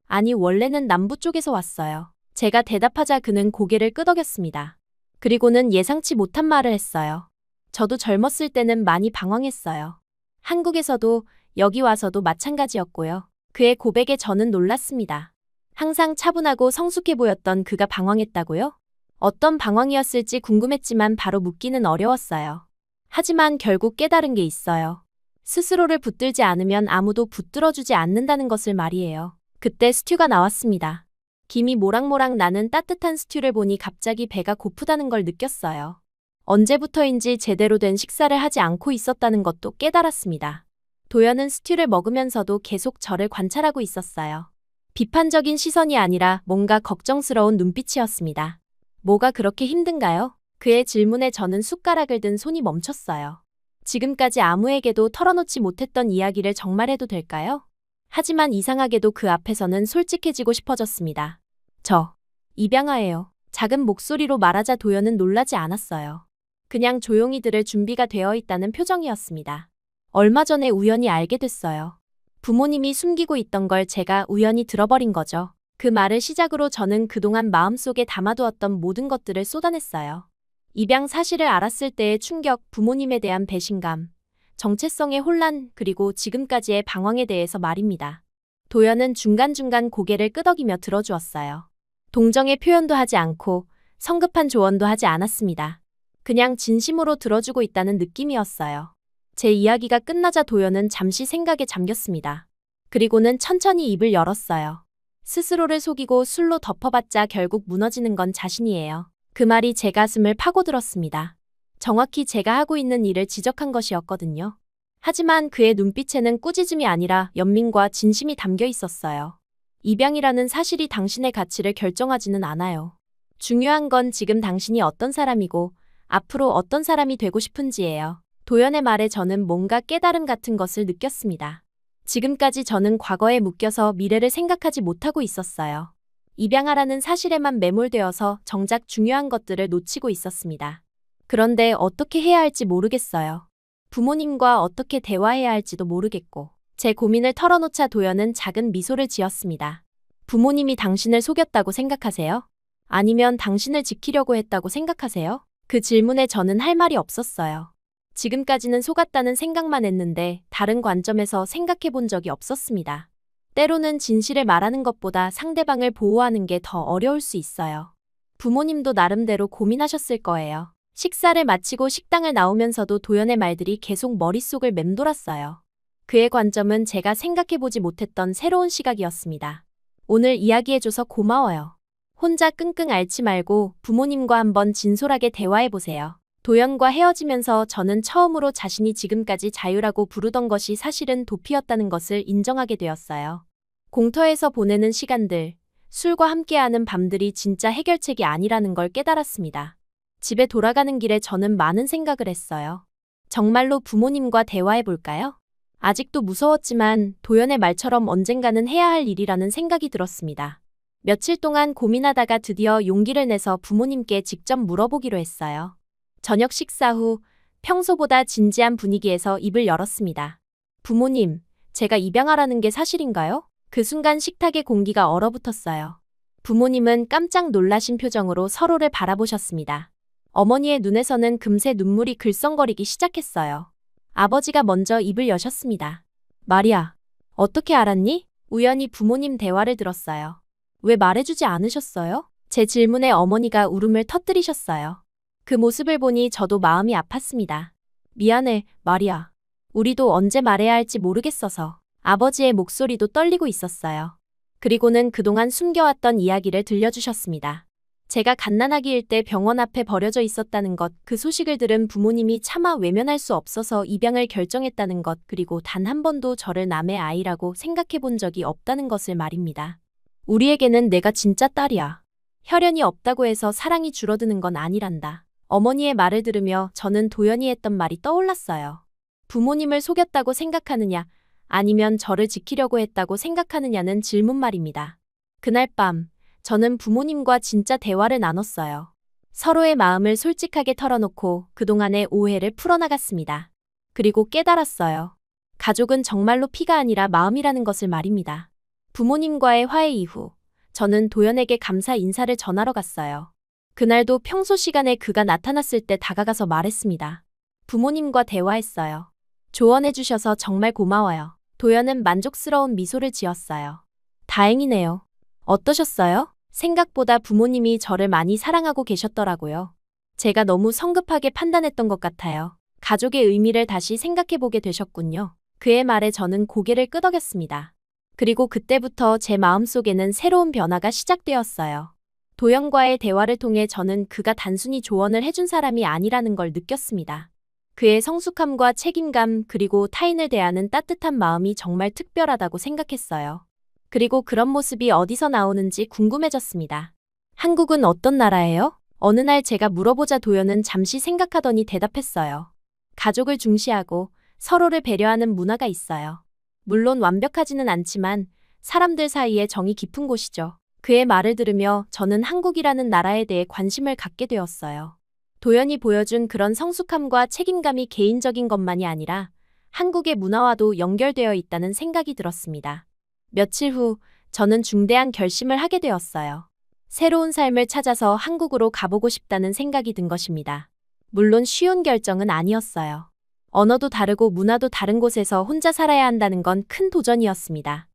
아니 원래는 남부 쪽에서 왔어요. 제가 대답하자 그는 고개를 끄덕였습니다. 그리고는 예상치 못한 말을 했어요. 저도 젊었을 때는 많이 방황했어요. 한국에서도 여기 와서도 마찬가지였고요. 그의 고백에 저는 놀랐습니다. 항상 차분하고 성숙해 보였던 그가 방황했다고요? 어떤 방황이었을지 궁금했지만 바로 묻기는 어려웠어요. 하지만 결국 깨달은 게 있어요. 스스로를 붙들지 않으면 아무도 붙들어주지 않는다는 것을 말이에요. 그때 스튜가 나왔습니다. 김이 모락모락 나는 따뜻한 스튜를 보니 갑자기 배가 고프다는 걸 느꼈어요. 언제부터인지 제대로 된 식사를 하지 않고 있었다는 것도 깨달았습니다. 도연은 스튜를 먹으면서도 계속 저를 관찰하고 있었어요. 비판적인 시선이 아니라 뭔가 걱정스러운 눈빛이었습니다. 뭐가 그렇게 힘든가요? 그의 질문에 저는 숟가락을 든 손이 멈췄어요. 지금까지 아무에게도 털어놓지 못했던 이야기를 정말 해도 될까요? 하지만 이상하게도 그 앞에서는 솔직해지고 싶어졌습니다. 저 입양아예요. 작은 목소리로 말하자 도연은 놀라지 않았어요. 그냥 조용히 들을 준비가 되어 있다는 표정이었습니다. 얼마 전에 우연히 알게 됐어요. 부모님이 숨기고 있던 걸 제가 우연히 들어버린 거죠. 그 말을 시작으로 저는 그동안 마음속에 담아두었던 모든 것들을 쏟아냈어요. 입양 사실을 알았을 때의 충격, 부모님에 대한 배신감, 정체성의 혼란, 그리고 지금까지의 방황에 대해서 말입니다. 도연은 중간중간 고개를 끄덕이며 들어주었어요. 동정의 표현도 하지 않고 성급한 조언도 하지 않았습니다. 그냥 진심으로 들어주고 있다는 느낌이었어요. 제 이야기가 끝나자 도연은 잠시 생각에 잠겼습니다. 그리고는 천천히 입을 열었어요. 스스로를 속이고 술로 덮어봤자 결국 무너지는 건 자신이에요. 그 말이 제 가슴을 파고들었습니다. 정확히 제가 하고 있는 일을 지적한 것이었거든요. 하지만 그의 눈빛에는 꾸짖음이 아니라 연민과 진심이 담겨 있었어요. 입양이라는 사실이 당신의 가치를 결정하지는 않아요. 중요한 건 지금 당신이 어떤 사람이고 앞으로 어떤 사람이 되고 싶은지예요. 도연의 말에 저는 뭔가 깨달음 같은 것을 느꼈습니다. 지금까지 저는 과거에 묶여서 미래를 생각하지 못하고 있었어요. 입양하라는 사실에만 매몰되어서 정작 중요한 것들을 놓치고 있었습니다. 그런데 어떻게 해야 할지 모르겠어요. 부모님과 어떻게 대화해야 할지도 모르겠고. 제 고민을 털어놓자 도연은 작은 미소를 지었습니다. 부모님이 당신을 속였다고 생각하세요? 아니면 당신을 지키려고 했다고 생각하세요? 그 질문에 저는 할 말이 없었어요. 지금까지는 속았다는 생각만 했는데 다른 관점에서 생각해 본 적이 없었습니다. 때로는 진실을 말하는 것보다 상대방을 보호하는 게 더 어려울 수 있어요. 부모님도 나름대로 고민하셨을 거예요. 식사를 마치고 식당을 나오면서도 도연의 말들이 계속 머릿속을 맴돌았어요. 그의 관점은 제가 생각해보지 못했던 새로운 시각이었습니다. 오늘 이야기해줘서 고마워요. 혼자 끙끙 앓지 말고 부모님과 한번 진솔하게 대화해보세요. 도연과 헤어지면서 저는 처음으로 자신이 지금까지 자유라고 부르던 것이 사실은 도피였다는 것을 인정하게 되었어요. 공터에서 보내는 시간들, 술과 함께하는 밤들이 진짜 해결책이 아니라는 걸 깨달았습니다. 집에 돌아가는 길에 저는 많은 생각을 했어요. 정말로 부모님과 대화해볼까요? 아직도 무서웠지만 도연의 말처럼 언젠가는 해야 할 일이라는 생각이 들었습니다. 며칠 동안 고민하다가 드디어 용기를 내서 부모님께 직접 물어보기로 했어요. 저녁 식사 후 평소보다 진지한 분위기에서 입을 열었습니다. 부모님, 제가 입양하라는 게 사실인가요? 그 순간 식탁의 공기가 얼어붙었어요. 부모님은 깜짝 놀라신 표정으로 서로를 바라보셨습니다. 어머니의 눈에서는 금세 눈물이 글썽거리기 시작했어요. 아버지가 먼저 입을 여셨습니다. 마리아, 어떻게 알았니? 우연히 부모님 대화를 들었어요. 왜 말해주지 않으셨어요? 제 질문에 어머니가 울음을 터뜨리셨어요. 그 모습을 보니 저도 마음이 아팠습니다. 미안해, 마리아. 우리도 언제 말해야 할지 모르겠어서. 아버지의 목소리도 떨리고 있었어요. 그리고는 그동안 숨겨왔던 이야기를 들려주셨습니다. 제가 갓난아기일 때 병원 앞에 버려져 있었다는 것, 그 소식을 들은 부모님이 차마 외면할 수 없어서 입양을 결정했다는 것, 그리고 단 한 번도 저를 남의 아이라고 생각해 본 적이 없다는 것을 말입니다. 우리에게는 내가 진짜 딸이야. 혈연이 없다고 해서 사랑이 줄어드는 건 아니란다. 어머니의 말을 들으며 저는 도연이 했던 말이 떠올랐어요. 부모님을 속였다고 생각하느냐, 아니면 저를 지키려고 했다고 생각하느냐는 질문 말입니다. 그날 밤, 저는 부모님과 진짜 대화를 나눴어요. 서로의 마음을 솔직하게 털어놓고 그동안의 오해를 풀어나갔습니다. 그리고 깨달았어요. 가족은 정말로 피가 아니라 마음이라는 것을 말입니다. 부모님과의 화해 이후, 저는 도연에게 감사 인사를 전하러 갔어요. 그날도 평소 시간에 그가 나타났을 때 다가가서 말했습니다. 부모님과 대화했어요. 조언해주셔서 정말 고마워요. 도연은 만족스러운 미소를 지었어요. 다행이네요. 어떠셨어요? 생각보다 부모님이 저를 많이 사랑하고 계셨더라고요. 제가 너무 성급하게 판단했던 것 같아요. 가족의 의미를 다시 생각해보게 되셨군요. 그의 말에 저는 고개를 끄덕였습니다. 그리고 그때부터 제 마음속에는 새로운 변화가 시작되었어요. 도연과의 대화를 통해 저는 그가 단순히 조언을 해준 사람이 아니라는 걸 느꼈습니다. 그의 성숙함과 책임감 그리고 타인을 대하는 따뜻한 마음이 정말 특별하다고 생각했어요. 그리고 그런 모습이 어디서 나오는지 궁금해졌습니다. 한국은 어떤 나라예요? 어느 날 제가 물어보자 도연은 잠시 생각하더니 대답했어요. 가족을 중시하고 서로를 배려하는 문화가 있어요. 물론 완벽하지는 않지만 사람들 사이에 정이 깊은 곳이죠. 그의 말을 들으며 저는 한국이라는 나라에 대해 관심을 갖게 되었어요. 도연이 보여준 그런 성숙함과 책임감이 개인적인 것만이 아니라 한국의 문화와도 연결되어 있다는 생각이 들었습니다. 며칠 후 저는 중대한 결심을 하게 되었어요. 새로운 삶을 찾아서 한국으로 가보고 싶다는 생각이 든 것입니다. 물론 쉬운 결정은 아니었어요. 언어도 다르고 문화도 다른 곳에서 혼자 살아야 한다는 건 큰 도전이었습니다.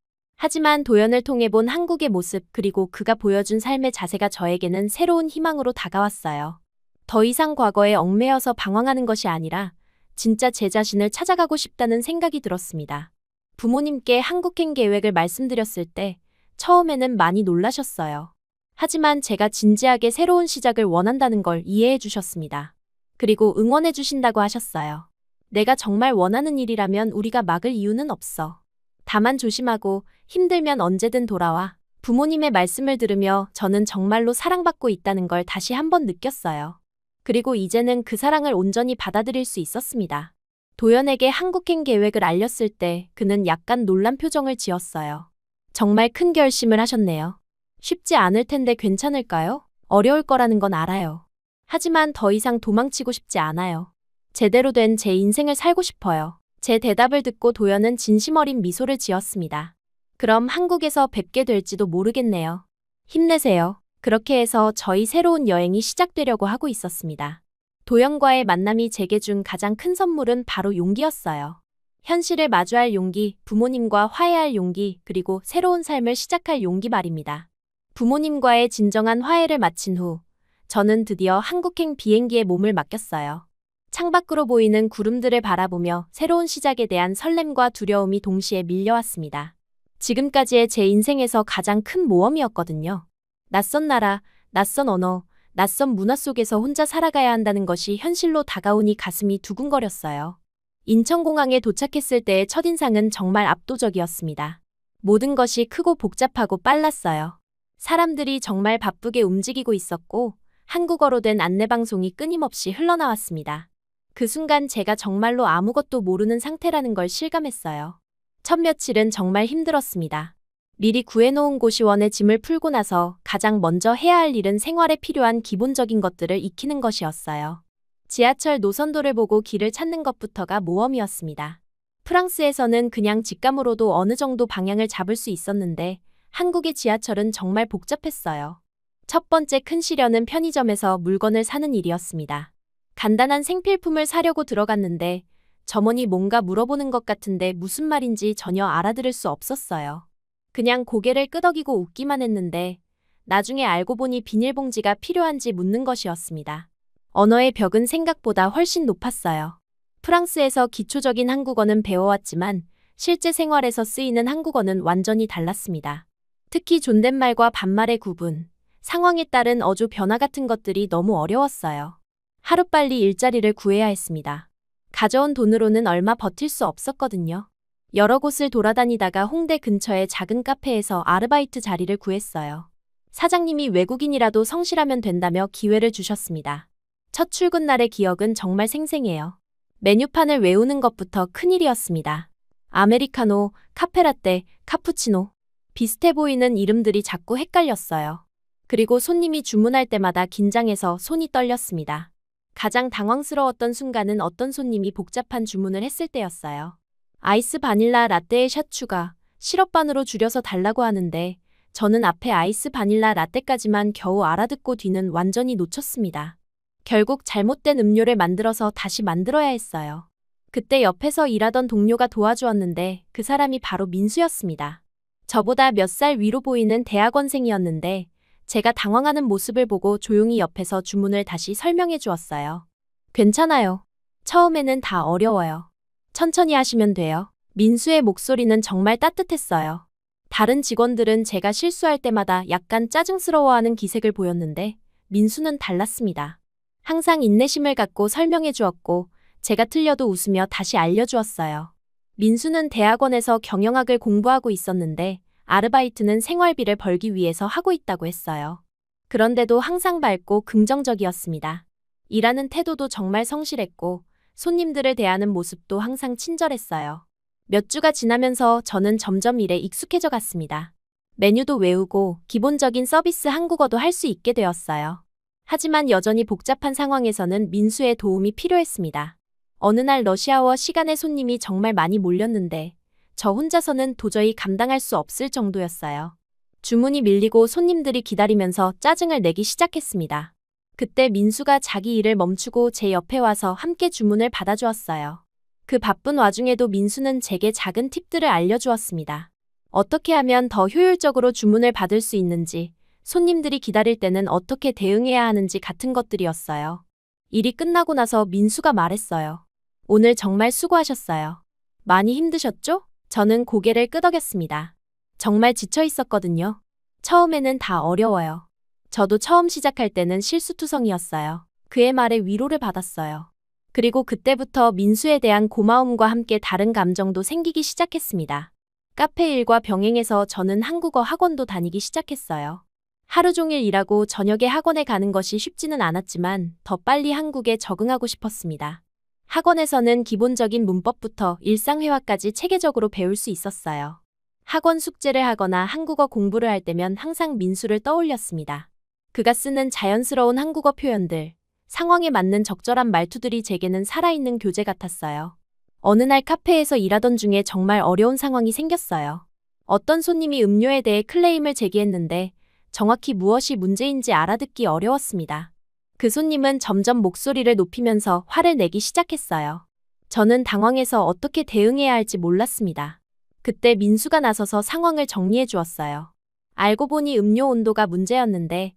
하지만 도연을 통해 본 한국의 모습 그리고 그가 보여준 삶의 자세가 저에게는 새로운 희망으로 다가왔어요. 더 이상 과거에 얽매여서 방황하는 것이 아니라 진짜 제 자신을 찾아가고 싶다는 생각이 들었습니다. 부모님께 한국행 계획을 말씀드렸을 때 처음에는 많이 놀라셨어요. 하지만 제가 진지하게 새로운 시작을 원한다는 걸 이해해 주셨습니다. 그리고 응원해 주신다고 하셨어요. 내가 정말 원하는 일이라면 우리가 막을 이유는 없어. 다만 조심하고 힘들면 언제든 돌아와. 부모님의 말씀을 들으며 저는 정말로 사랑받고 있다는 걸 다시 한번 느꼈어요. 그리고 이제는 그 사랑을 온전히 받아들일 수 있었습니다. 도연에게 한국행 계획을 알렸을 때 그는 약간 놀란 표정을 지었어요. 정말 큰 결심을 하셨네요. 쉽지 않을 텐데 괜찮을까요? 어려울 거라는 건 알아요. 하지만 더 이상 도망치고 싶지 않아요. 제대로 된 제 인생을 살고 싶어요. 제 대답을 듣고 도연은 진심 어린 미소를 지었습니다. 그럼 한국에서 뵙게 될지도 모르겠네요. 힘내세요. 그렇게 해서 저희 새로운 여행이 시작되려고 하고 있었습니다. 도연과의 만남이 제게 준 가장 큰 선물은 바로 용기였어요. 현실을 마주할 용기, 부모님과 화해할 용기, 그리고 새로운 삶을 시작할 용기 말입니다. 부모님과의 진정한 화해를 마친 후 저는 드디어 한국행 비행기에 몸을 맡겼어요. 창밖으로 보이는 구름들을 바라보며 새로운 시작에 대한 설렘과 두려움이 동시에 밀려왔습니다. 지금까지의 제 인생에서 가장 큰 모험이었거든요. 낯선 나라, 낯선 언어, 낯선 문화 속에서 혼자 살아가야 한다는 것이 현실로 다가오니 가슴이 두근거렸어요. 인천공항에 도착했을 때의 첫인상은 정말 압도적이었습니다. 모든 것이 크고 복잡하고 빨랐어요. 사람들이 정말 바쁘게 움직이고 있었고 한국어로 된 안내방송이 끊임없이 흘러나왔습니다. 그 순간 제가 정말로 아무것도 모르는 상태라는 걸 실감했어요. 첫 며칠은 정말 힘들었습니다. 미리 구해놓은 고시원에 짐을 풀고 나서 가장 먼저 해야 할 일은 생활에 필요한 기본적인 것들을 익히는 것이었어요. 지하철 노선도를 보고 길을 찾는 것부터가 모험이었습니다. 프랑스에서는 그냥 직감으로도 어느 정도 방향을 잡을 수 있었는데 한국의 지하철은 정말 복잡했어요. 첫 번째 큰 시련은 편의점에서 물건을 사는 일이었습니다. 간단한 생필품을 사려고 들어갔는데 점원이 뭔가 물어보는 것 같은데 무슨 말인지 전혀 알아들을 수 없었어요. 그냥 고개를 끄덕이고 웃기만 했는데 나중에 알고 보니 비닐봉지가 필요한지 묻는 것이었습니다. 언어의 벽은 생각보다 훨씬 높았어요. 프랑스에서 기초적인 한국어는 배워왔지만 실제 생활에서 쓰이는 한국어는 완전히 달랐습니다. 특히 존댓말과 반말의 구분, 상황에 따른 어조 변화 같은 것들이 너무 어려웠어요. 하루빨리 일자리를 구해야 했습니다. 가져온 돈으로는 얼마 버틸 수 없었거든요. 여러 곳을 돌아다니다가 홍대 근처의 작은 카페에서 아르바이트 자리를 구했어요. 사장님이 외국인이라도 성실하면 된다며 기회를 주셨습니다. 첫 출근 날의 기억은 정말 생생해요. 메뉴판을 외우는 것부터 큰일이었습니다. 아메리카노, 카페라떼, 카푸치노. 비슷해 보이는 이름들이 자꾸 헷갈렸어요. 그리고 손님이 주문할 때마다 긴장해서 손이 떨렸습니다. 가장 당황스러웠던 순간은 어떤 손님이 복잡한 주문을 했을 때였어요. 아이스 바닐라 라떼에 샷 추가, 시럽반으로 줄여서 달라고 하는데 저는 앞에 아이스 바닐라 라떼까지만 겨우 알아듣고 뒤는 완전히 놓쳤습니다. 결국 잘못된 음료를 만들어서 다시 만들어야 했어요. 그때 옆에서 일하던 동료가 도와주었는데 그 사람이 바로 민수였습니다. 저보다 몇 살 위로 보이는 대학원생이었는데 제가 당황하는 모습을 보고 조용히 옆에서 주문을 다시 설명해 주었어요. 괜찮아요. 처음에는 다 어려워요. 천천히 하시면 돼요. 민수의 목소리는 정말 따뜻했어요. 다른 직원들은 제가 실수할 때마다 약간 짜증스러워하는 기색을 보였는데 민수는 달랐습니다. 항상 인내심을 갖고 설명해 주었고 제가 틀려도 웃으며 다시 알려주었어요. 민수는 대학원에서 경영학을 공부하고 있었는데 아르바이트는 생활비를 벌기 위해서 하고 있다고 했어요. 그런데도 항상 밝고 긍정적이었습니다. 일하는 태도도 정말 성실했고 손님들을 대하는 모습도 항상 친절했어요. 몇 주가 지나면서 저는 점점 일에 익숙해져 갔습니다. 메뉴도 외우고 기본적인 서비스 한국어도 할 수 있게 되었어요. 하지만 여전히 복잡한 상황에서는 민수의 도움이 필요했습니다. 어느 날 러시아워 시간에 손님이 정말 많이 몰렸는데 저 혼자서는 도저히 감당할 수 없을 정도였어요. 주문이 밀리고 손님들이 기다리면서 짜증을 내기 시작했습니다. 그때 민수가 자기 일을 멈추고 제 옆에 와서 함께 주문을 받아주었어요. 그 바쁜 와중에도 민수는 제게 작은 팁들을 알려주었습니다. 어떻게 하면 더 효율적으로 주문을 받을 수 있는지, 손님들이 기다릴 때는 어떻게 대응해야 하는지 같은 것들이었어요. 일이 끝나고 나서 민수가 말했어요. 오늘 정말 수고하셨어요. 많이 힘드셨죠? 저는 고개를 끄덕였습니다. 정말 지쳐 있었거든요. 처음에는 다 어려워요. 저도 처음 시작할 때는 실수투성이었어요. 그의 말에 위로를 받았어요. 그리고 그때부터 민수에 대한 고마움과 함께 다른 감정도 생기기 시작했습니다. 카페 일과 병행해서 저는 한국어 학원도 다니기 시작했어요. 하루 종일 일하고 저녁에 학원에 가는 것이 쉽지는 않았지만 더 빨리 한국에 적응하고 싶었습니다. 학원에서는 기본적인 문법부터 일상회화까지 체계적으로 배울 수 있었어요. 학원 숙제를 하거나 한국어 공부를 할 때면 항상 민수를 떠올렸습니다. 그가 쓰는 자연스러운 한국어 표현들, 상황에 맞는 적절한 말투들이 제게는 살아있는 교재 같았어요. 어느 날 카페에서 일하던 중에 정말 어려운 상황이 생겼어요. 어떤 손님이 음료에 대해 클레임을 제기했는데 정확히 무엇이 문제인지 알아듣기 어려웠습니다. 그 손님은 점점 목소리를 높이면서 화를 내기 시작했어요. 저는 당황해서 어떻게 대응해야 할지 몰랐습니다. 그때 민수가 나서서 상황을 정리해 주었어요. 알고 보니 음료 온도가 문제였는데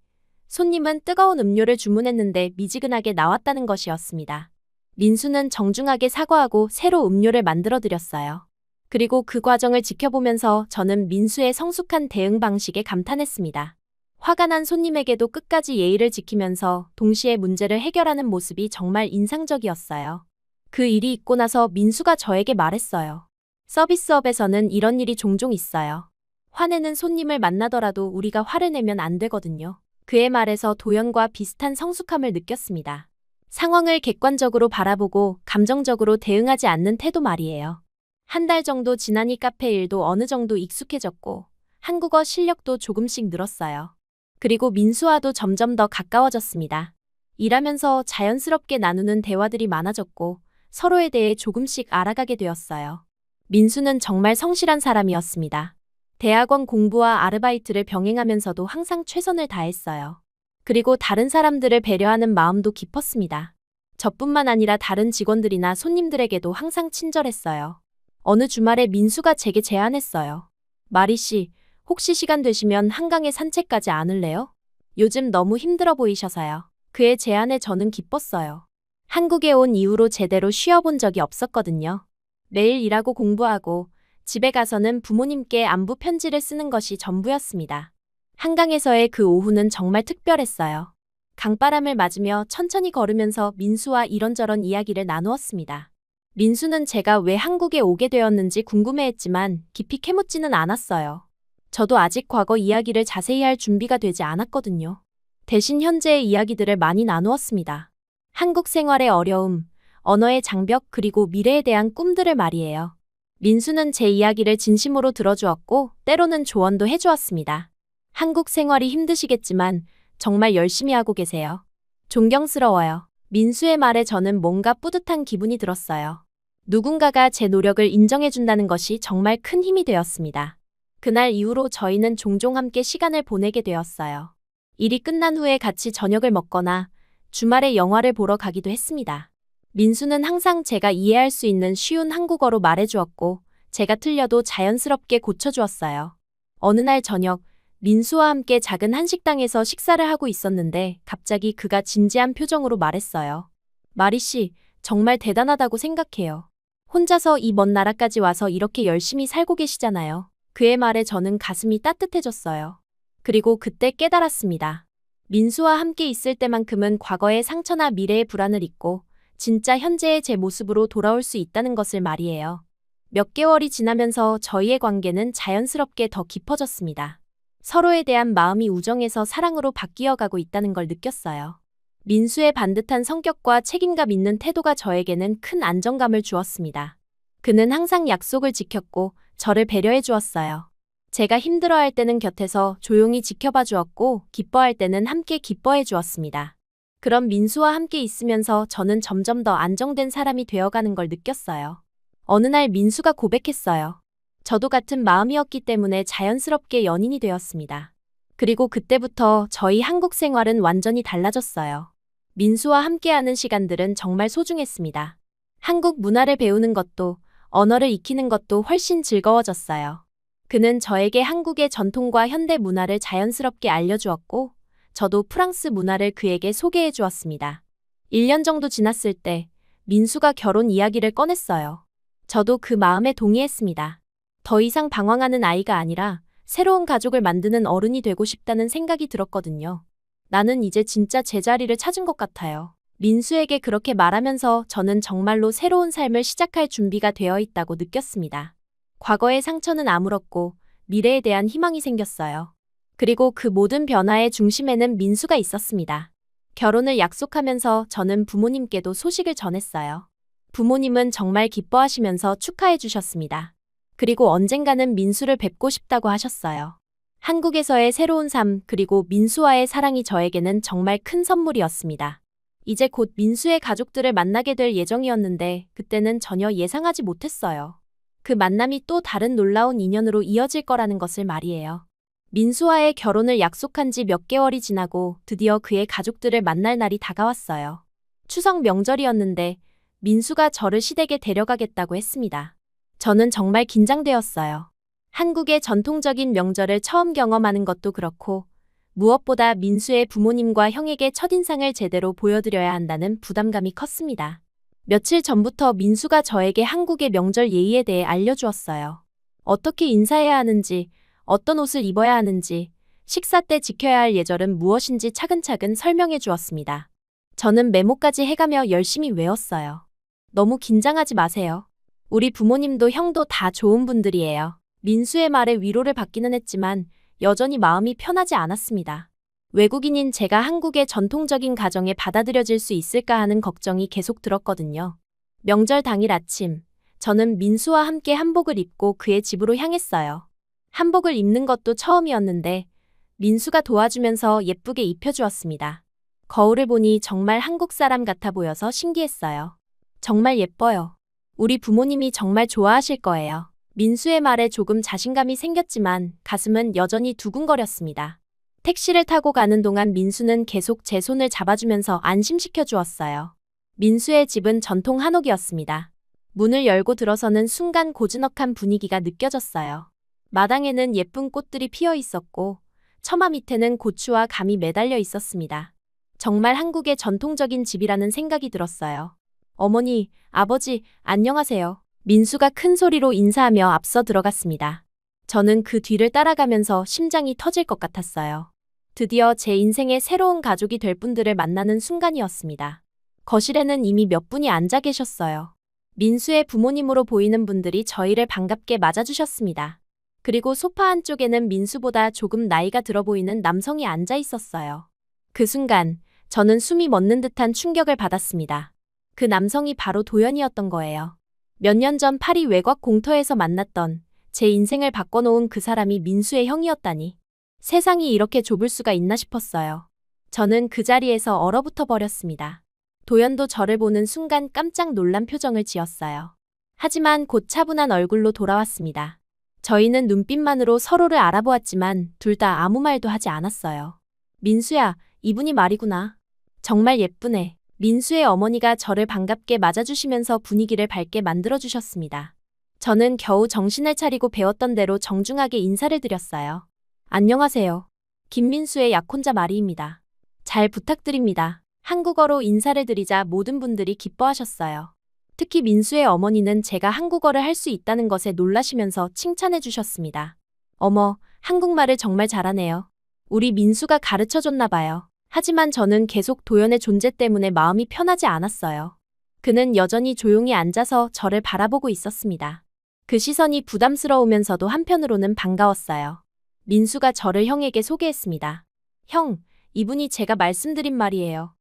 손님은 뜨거운 음료를 주문했는데 미지근하게 나왔다는 것이었습니다. 민수는 정중하게 사과하고 새로 음료를 만들어 드렸어요. 그리고 그 과정을 지켜보면서 저는 민수의 성숙한 대응 방식에 감탄했습니다. 화가 난 손님에게도 끝까지 예의를 지키면서 동시에 문제를 해결하는 모습이 정말 인상적이었어요. 그 일이 있고 나서 민수가 저에게 말했어요. 서비스업에서는 이런 일이 종종 있어요. 화내는 손님을 만나더라도 우리가 화를 내면 안 되거든요. 그의 말에서 도연과 비슷한 성숙함을 느꼈습니다. 상황을 객관적으로 바라보고 감정적으로 대응하지 않는 태도 말이에요. 한 달 정도 지나니 카페 일도 어느 정도 익숙해졌고 한국어 실력도 조금씩 늘었어요. 그리고 민수와도 점점 더 가까워졌습니다. 일하면서 자연스럽게 나누는 대화들이 많아졌고 서로에 대해 조금씩 알아가게 되었어요. 민수는 정말 성실한 사람이었습니다. 대학원 공부와 아르바이트를 병행하면서도 항상 최선을 다했어요. 그리고 다른 사람들을 배려하는 마음도 깊었습니다. 저뿐만 아니라 다른 직원들이나 손님들에게도 항상 친절했어요. 어느 주말에 민수가 제게 제안했어요. 마리 씨, 혹시 시간 되시면 한강에 산책까지 않을래요? 요즘 너무 힘들어 보이셔서요. 그의 제안에 저는 기뻤어요. 한국에 온 이후로 제대로 쉬어본 적이 없었거든요. 매일 일하고 공부하고 집에 가서는 부모님께 안부 편지를 쓰는 것이 전부였습니다. 한강에서의 그 오후는 정말 특별했어요. 강바람을 맞으며 천천히 걸으면서 민수와 이런저런 이야기를 나누었습니다. 민수는 제가 왜 한국에 오게 되었는지 궁금해했지만 깊이 캐묻지는 않았어요. 저도 아직 과거 이야기를 자세히 할 준비가 되지 않았거든요. 대신 현재의 이야기들을 많이 나누었습니다. 한국 생활의 어려움, 언어의 장벽 그리고 미래에 대한 꿈들을 말이에요. 민수는 제 이야기를 진심으로 들어주었고 때로는 조언도 해주었습니다. 한국 생활이 힘드시겠지만 정말 열심히 하고 계세요. 존경스러워요. 민수의 말에 저는 뭔가 뿌듯한 기분이 들었어요. 누군가가 제 노력을 인정해준다는 것이 정말 큰 힘이 되었습니다. 그날 이후로 저희는 종종 함께 시간을 보내게 되었어요. 일이 끝난 후에 같이 저녁을 먹거나 주말에 영화를 보러 가기도 했습니다. 민수는 항상 제가 이해할 수 있는 쉬운 한국어로 말해주었고 제가 틀려도 자연스럽게 고쳐주었어요. 어느 날 저녁 민수와 함께 작은 한식당에서 식사를 하고 있었는데 갑자기 그가 진지한 표정으로 말했어요. 마리 씨, 정말 대단하다고 생각해요. 혼자서 이 먼 나라까지 와서 이렇게 열심히 살고 계시잖아요. 그의 말에 저는 가슴이 따뜻해졌어요. 그리고 그때 깨달았습니다. 민수와 함께 있을 때만큼은 과거의 상처나 미래의 불안을 잊고 진짜 현재의 제 모습으로 돌아올 수 있다는 것을 말이에요. 몇 개월이 지나면서 저희의 관계는 자연스럽게 더 깊어졌습니다. 서로에 대한 마음이 우정에서 사랑으로 바뀌어가고 있다는 걸 느꼈어요. 민수의 반듯한 성격과 책임감 있는 태도가 저에게는 큰 안정감을 주었습니다. 그는 항상 약속을 지켰고 저를 배려해 주었어요. 제가 힘들어할 때는 곁에서 조용히 지켜봐 주었고 기뻐할 때는 함께 기뻐해 주었습니다. 그런 민수와 함께 있으면서 저는 점점 더 안정된 사람이 되어가는 걸 느꼈어요. 어느 날 민수가 고백했어요. 저도 같은 마음이었기 때문에 자연스럽게 연인이 되었습니다. 그리고 그때부터 저희 한국 생활은 완전히 달라졌어요. 민수와 함께하는 시간들은 정말 소중했습니다. 한국 문화를 배우는 것도, 언어를 익히는 것도 훨씬 즐거워졌어요. 그는 저에게 한국의 전통과 현대 문화를 자연스럽게 알려주었고, 저도 프랑스 문화를 그에게 소개해 주었습니다. 1년 정도 지났을 때 민수가 결혼 이야기를 꺼냈어요. 저도 그 마음에 동의했습니다. 더 이상 방황하는 아이가 아니라 새로운 가족을 만드는 어른이 되고 싶다는 생각이 들었거든요. 나는 이제 진짜 제자리를 찾은 것 같아요. 민수에게 그렇게 말하면서 저는 정말로 새로운 삶을 시작할 준비가 되어 있다고 느꼈습니다. 과거의 상처는 아물었고 미래에 대한 희망이 생겼어요. 그리고 그 모든 변화의 중심에는 민수가 있었습니다. 결혼을 약속하면서 저는 부모님께도 소식을 전했어요. 부모님은 정말 기뻐하시면서 축하해 주셨습니다. 그리고 언젠가는 민수를 뵙고 싶다고 하셨어요. 한국에서의 새로운 삶 그리고 민수와의 사랑이 저에게는 정말 큰 선물이었습니다. 이제 곧 민수의 가족들을 만나게 될 예정이었는데 그때는 전혀 예상하지 못했어요. 그 만남이 또 다른 놀라운 인연으로 이어질 거라는 것을 말이에요. 민수와의 결혼을 약속한 지 몇 개월이 지나고 드디어 그의 가족들을 만날 날이 다가왔어요. 추석 명절이었는데 민수가 저를 시댁에 데려가겠다고 했습니다. 저는 정말 긴장되었어요. 한국의 전통적인 명절을 처음 경험하는 것도 그렇고 무엇보다 민수의 부모님과 형에게 첫인상을 제대로 보여드려야 한다는 부담감이 컸습니다. 며칠 전부터 민수가 저에게 한국의 명절 예의에 대해 알려주었어요. 어떻게 인사해야 하는지, 어떤 옷을 입어야 하는지, 식사 때 지켜야 할 예절은 무엇인지 차근차근 설명해 주었습니다. 저는 메모까지 해가며 열심히 외웠어요. 너무 긴장하지 마세요. 우리 부모님도 형도 다 좋은 분들이에요. 민수의 말에 위로를 받기는 했지만 여전히 마음이 편하지 않았습니다. 외국인인 제가 한국의 전통적인 가정에 받아들여질 수 있을까 하는 걱정이 계속 들었거든요. 명절 당일 아침, 저는 민수와 함께 한복을 입고 그의 집으로 향했어요. 한복을 입는 것도 처음이었는데 민수가 도와주면서 예쁘게 입혀주었습니다. 거울을 보니 정말 한국 사람 같아 보여서 신기했어요. 정말 예뻐요. 우리 부모님이 정말 좋아하실 거예요. 민수의 말에 조금 자신감이 생겼지만 가슴은 여전히 두근거렸습니다. 택시를 타고 가는 동안 민수는 계속 제 손을 잡아주면서 안심시켜 주었어요. 민수의 집은 전통 한옥이었습니다. 문을 열고 들어서는 순간 고즈넉한 분위기가 느껴졌어요. 마당에는 예쁜 꽃들이 피어 있었고 처마 밑에는 고추와 감이 매달려 있었습니다. 정말 한국의 전통적인 집이라는 생각이 들었어요. 어머니, 아버지, 안녕하세요. 민수가 큰 소리로 인사하며 앞서 들어갔습니다. 저는 그 뒤를 따라가면서 심장이 터질 것 같았어요. 드디어 제 인생의 새로운 가족이 될 분들을 만나는 순간이었습니다. 거실에는 이미 몇 분이 앉아 계셨어요. 민수의 부모님으로 보이는 분들이 저희를 반갑게 맞아주셨습니다. 그리고 소파 한쪽에는 민수보다 조금 나이가 들어 보이는 남성이 앉아 있었어요. 그 순간 저는 숨이 멎는 듯한 충격을 받았습니다. 그 남성이 바로 도연이었던 거예요. 몇 년 전 파리 외곽 공터에서 만났던 제 인생을 바꿔놓은 그 사람이 민수의 형이었다니. 세상이 이렇게 좁을 수가 있나 싶었어요. 저는 그 자리에서 얼어붙어 버렸습니다. 도연도 저를 보는 순간 깜짝 놀란 표정을 지었어요. 하지만 곧 차분한 얼굴로 돌아왔습니다. 저희는 눈빛만으로 서로를 알아보았지만 둘 다 아무 말도 하지 않았어요. 민수야, 이분이 말이구나. 정말 예쁘네. 민수의 어머니가 저를 반갑게 맞아주시면서 분위기를 밝게 만들어주셨습니다. 저는 겨우 정신을 차리고 배웠던 대로 정중하게 인사를 드렸어요. 안녕하세요. 김민수의 약혼자 마리입니다. 잘 부탁드립니다. 한국어로 인사를 드리자 모든 분들이 기뻐하셨어요. 특히 민수의 어머니는 제가 한국어를 할 수 있다는 것에 놀라시면서 칭찬해 주셨습니다. 어머, 한국말을 정말 잘하네요. 우리 민수가 가르쳐줬나 봐요. 하지만 저는 계속 도연의 존재 때문에 마음이 편하지 않았어요. 그는 여전히 조용히 앉아서 저를 바라보고 있었습니다. 그 시선이 부담스러우면서도 한편으로는 반가웠어요. 민수가 저를 형에게 소개했습니다. 형, 이분이 제가 말씀드린 말이에요.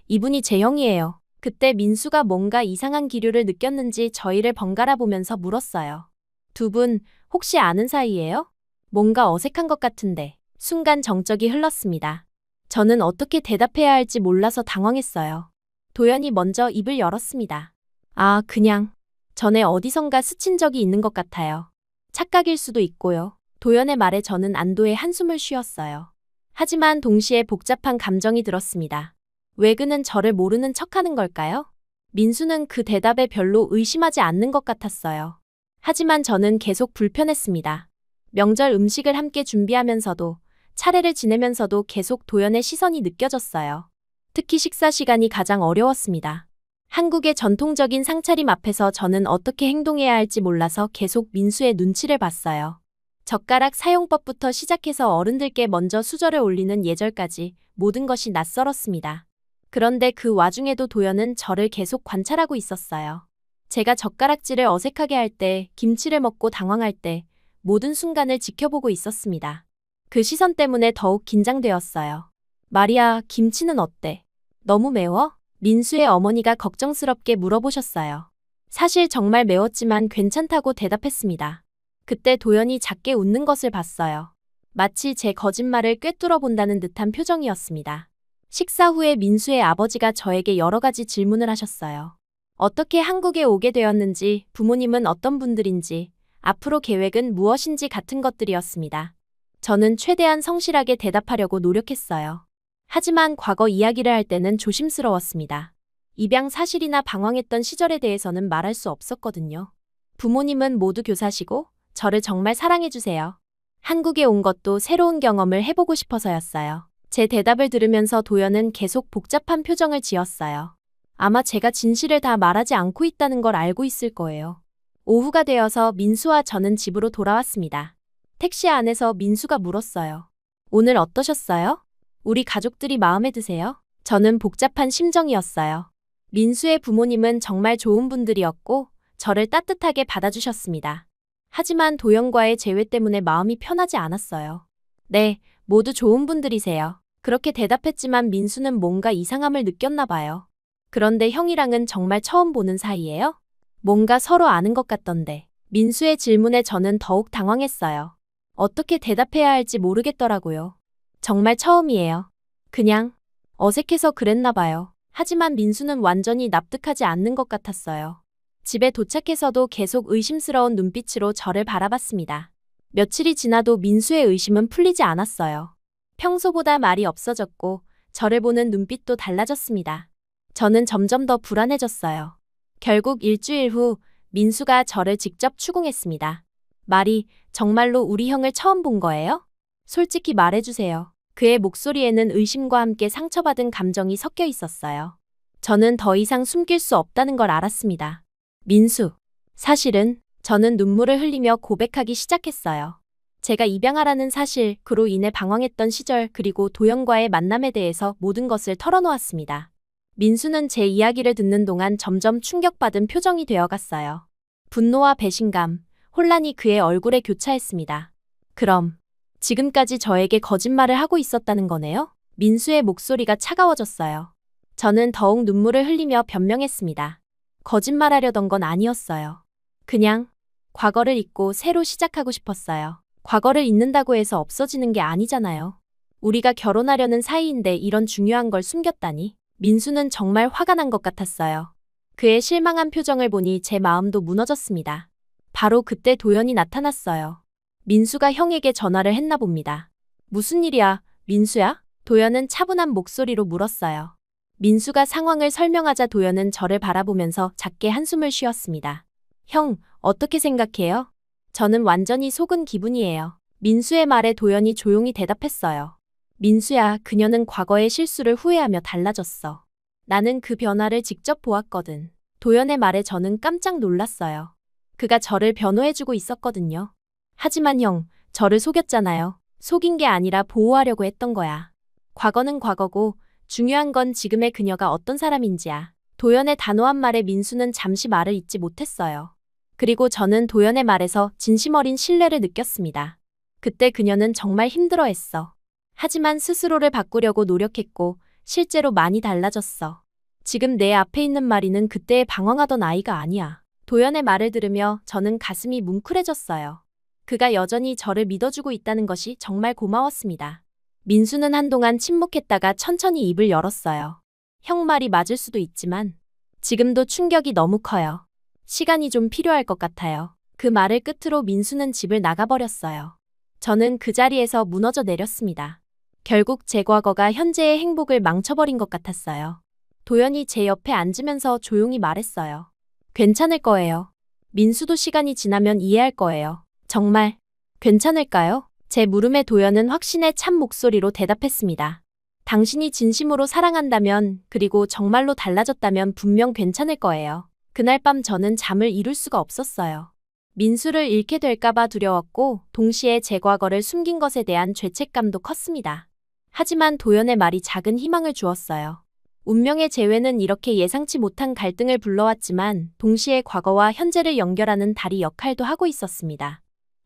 이분이 제 형이에요. 그때 민수가 뭔가 이상한 기류를 느꼈는지 저희를 번갈아 보면서 물었어요. 두 분 혹시 아는 사이예요? 뭔가 어색한 것 같은데. 순간 정적이 흘렀습니다. 저는 어떻게 대답해야 할지 몰라서 당황했어요. 도연이 먼저 입을 열었습니다. 아, 그냥 전에 어디선가 스친 적이 있는 것 같아요. 착각일 수도 있고요. 도연의 말에 저는 안도의 한숨을 쉬었어요. 하지만 동시에 복잡한 감정이 들었습니다. 왜 그는 저를 모르는 척하는 걸까요? 민수는 그 대답에 별로 의심하지 않는 것 같았어요. 하지만 저는 계속 불편했습니다. 명절 음식을 함께 준비하면서도 차례를 지내면서도 계속 도연의 시선이 느껴졌어요. 특히 식사 시간이 가장 어려웠습니다. 한국의 전통적인 상차림 앞에서 저는 어떻게 행동해야 할지 몰라서 계속 민수의 눈치를 봤어요. 젓가락 사용법부터 시작해서 어른들께 먼저 수저를 올리는 예절까지 모든 것이 낯설었습니다. 그런데 그 와중에도 도연은 저를 계속 관찰하고 있었어요. 제가 젓가락질을 어색하게 할 때, 김치를 먹고 당황할 때 모든 순간을 지켜보고 있었습니다. 그 시선 때문에 더욱 긴장되었어요. 마리아, 김치는 어때? 너무 매워? 민수의 어머니가 걱정스럽게 물어보셨어요. 사실 정말 매웠지만 괜찮다고 대답했습니다. 그때 도연이 작게 웃는 것을 봤어요. 마치 제 거짓말을 꿰뚫어 본다는 듯한 표정이었습니다. 식사 후에 민수의 아버지가 저에게 여러 가지 질문을 하셨어요. 어떻게 한국에 오게 되었는지, 부모님은 어떤 분들인지, 앞으로 계획은 무엇인지 같은 것들이었습니다. 저는 최대한 성실하게 대답하려고 노력했어요. 하지만 과거 이야기를 할 때는 조심스러웠습니다. 입양 사실이나 방황했던 시절에 대해서는 말할 수 없었거든요. 부모님은 모두 교사시고 저를 정말 사랑해주세요. 한국에 온 것도 새로운 경험을 해보고 싶어서였어요. 제 대답을 들으면서 도연은 계속 복잡한 표정을 지었어요. 아마 제가 진실을 다 말하지 않고 있다는 걸 알고 있을 거예요. 오후가 되어서 민수와 저는 집으로 돌아왔습니다. 택시 안에서 민수가 물었어요. 오늘 어떠셨어요? 우리 가족들이 마음에 드세요? 저는 복잡한 심정이었어요. 민수의 부모님은 정말 좋은 분들이었고 저를 따뜻하게 받아주셨습니다. 하지만 도연과의 재회 때문에 마음이 편하지 않았어요. 네, 모두 좋은 분들이세요. 그렇게 대답했지만 민수는 뭔가 이상함을 느꼈나 봐요. 그런데 형이랑은 정말 처음 보는 사이예요? 뭔가 서로 아는 것 같던데. 민수의 질문에 저는 더욱 당황했어요. 어떻게 대답해야 할지 모르겠더라고요. 정말 처음이에요. 그냥 어색해서 그랬나 봐요. 하지만 민수는 완전히 납득하지 않는 것 같았어요. 집에 도착해서도 계속 의심스러운 눈빛으로 저를 바라봤습니다. 며칠이 지나도 민수의 의심은 풀리지 않았어요. 평소보다 말이 없어졌고 저를 보는 눈빛도 달라졌습니다. 저는 점점 더 불안해졌어요. 결국 일주일 후 민수가 저를 직접 추궁했습니다. 말이 정말로 우리 형을 처음 본 거예요? 솔직히 말해주세요. 그의 목소리에는 의심과 함께 상처받은 감정이 섞여 있었어요. 저는 더 이상 숨길 수 없다는 걸 알았습니다. 민수, 사실은 저는 눈물을 흘리며 고백하기 시작했어요. 제가 입양하라는 사실, 그로 인해 방황했던 시절, 그리고 도연과의 만남에 대해서 모든 것을 털어놓았습니다. 민수는 제 이야기를 듣는 동안 점점 충격받은 표정이 되어갔어요. 분노와 배신감, 혼란이 그의 얼굴에 교차했습니다. 그럼 지금까지 저에게 거짓말을 하고 있었다는 거네요? 민수의 목소리가 차가워졌어요. 저는 더욱 눈물을 흘리며 변명했습니다. 거짓말하려던 건 아니었어요. 그냥 과거를 잊고 새로 시작하고 싶었어요. 과거를 잊는다고 해서 없어지는 게 아니잖아요. 우리가 결혼하려는 사이인데 이런 중요한 걸 숨겼다니. 민수는 정말 화가 난 것 같았어요. 그의 실망한 표정을 보니 제 마음도 무너졌습니다. 바로 그때 도연이 나타났어요. 민수가 형에게 전화를 했나 봅니다. 무슨 일이야, 민수야? 도연은 차분한 목소리로 물었어요. 민수가 상황을 설명하자 도연은 저를 바라보면서 작게 한숨을 쉬었습니다. 형, 어떻게 생각해요? 저는 완전히 속은 기분이에요. 민수의 말에 도연이 조용히 대답했어요. 민수야, 그녀는 과거의 실수를 후회하며 달라졌어. 나는 그 변화를 직접 보았거든. 도연의 말에 저는 깜짝 놀랐어요. 그가 저를 변호해주고 있었거든요. 하지만 형, 저를 속였잖아요. 속인 게 아니라 보호하려고 했던 거야. 과거는 과거고 중요한 건 지금의 그녀가 어떤 사람인지야. 도연의 단호한 말에 민수는 잠시 말을 잇지 못했어요. 그리고 저는 도연의 말에서 진심 어린 신뢰를 느꼈습니다. 그때 그녀는 정말 힘들어했어. 하지만 스스로를 바꾸려고 노력했고 실제로 많이 달라졌어. 지금 내 앞에 있는 마리는 그때의 방황하던 아이가 아니야. 도연의 말을 들으며 저는 가슴이 뭉클해졌어요. 그가 여전히 저를 믿어주고 있다는 것이 정말 고마웠습니다. 민수는 한동안 침묵했다가 천천히 입을 열었어요. 형 말이 맞을 수도 있지만 지금도 충격이 너무 커요. 시간이 좀 필요할 것 같아요. 그 말을 끝으로 민수는 집을 나가버렸어요. 저는 그 자리에서 무너져 내렸습니다. 결국 제 과거가 현재의 행복을 망쳐버린 것 같았어요. 도연이 제 옆에 앉으면서 조용히 말했어요. 괜찮을 거예요. 민수도 시간이 지나면 이해할 거예요. 정말 괜찮을까요? 제 물음에 도연은 확신에 찬 목소리로 대답했습니다. 당신이 진심으로 사랑한다면, 그리고 정말로 달라졌다면 분명 괜찮을 거예요. 그날 밤 저는 잠을 이룰 수가 없었어요. 민수를 잃게 될까봐 두려웠고, 동시에 제 과거를 숨긴 것에 대한 죄책감도 컸습니다. 하지만 도연의 말이 작은 희망을 주었어요. 운명의 재회는 이렇게 예상치 못한 갈등을 불러왔지만, 동시에 과거와 현재를 연결하는 다리 역할도 하고 있었습니다.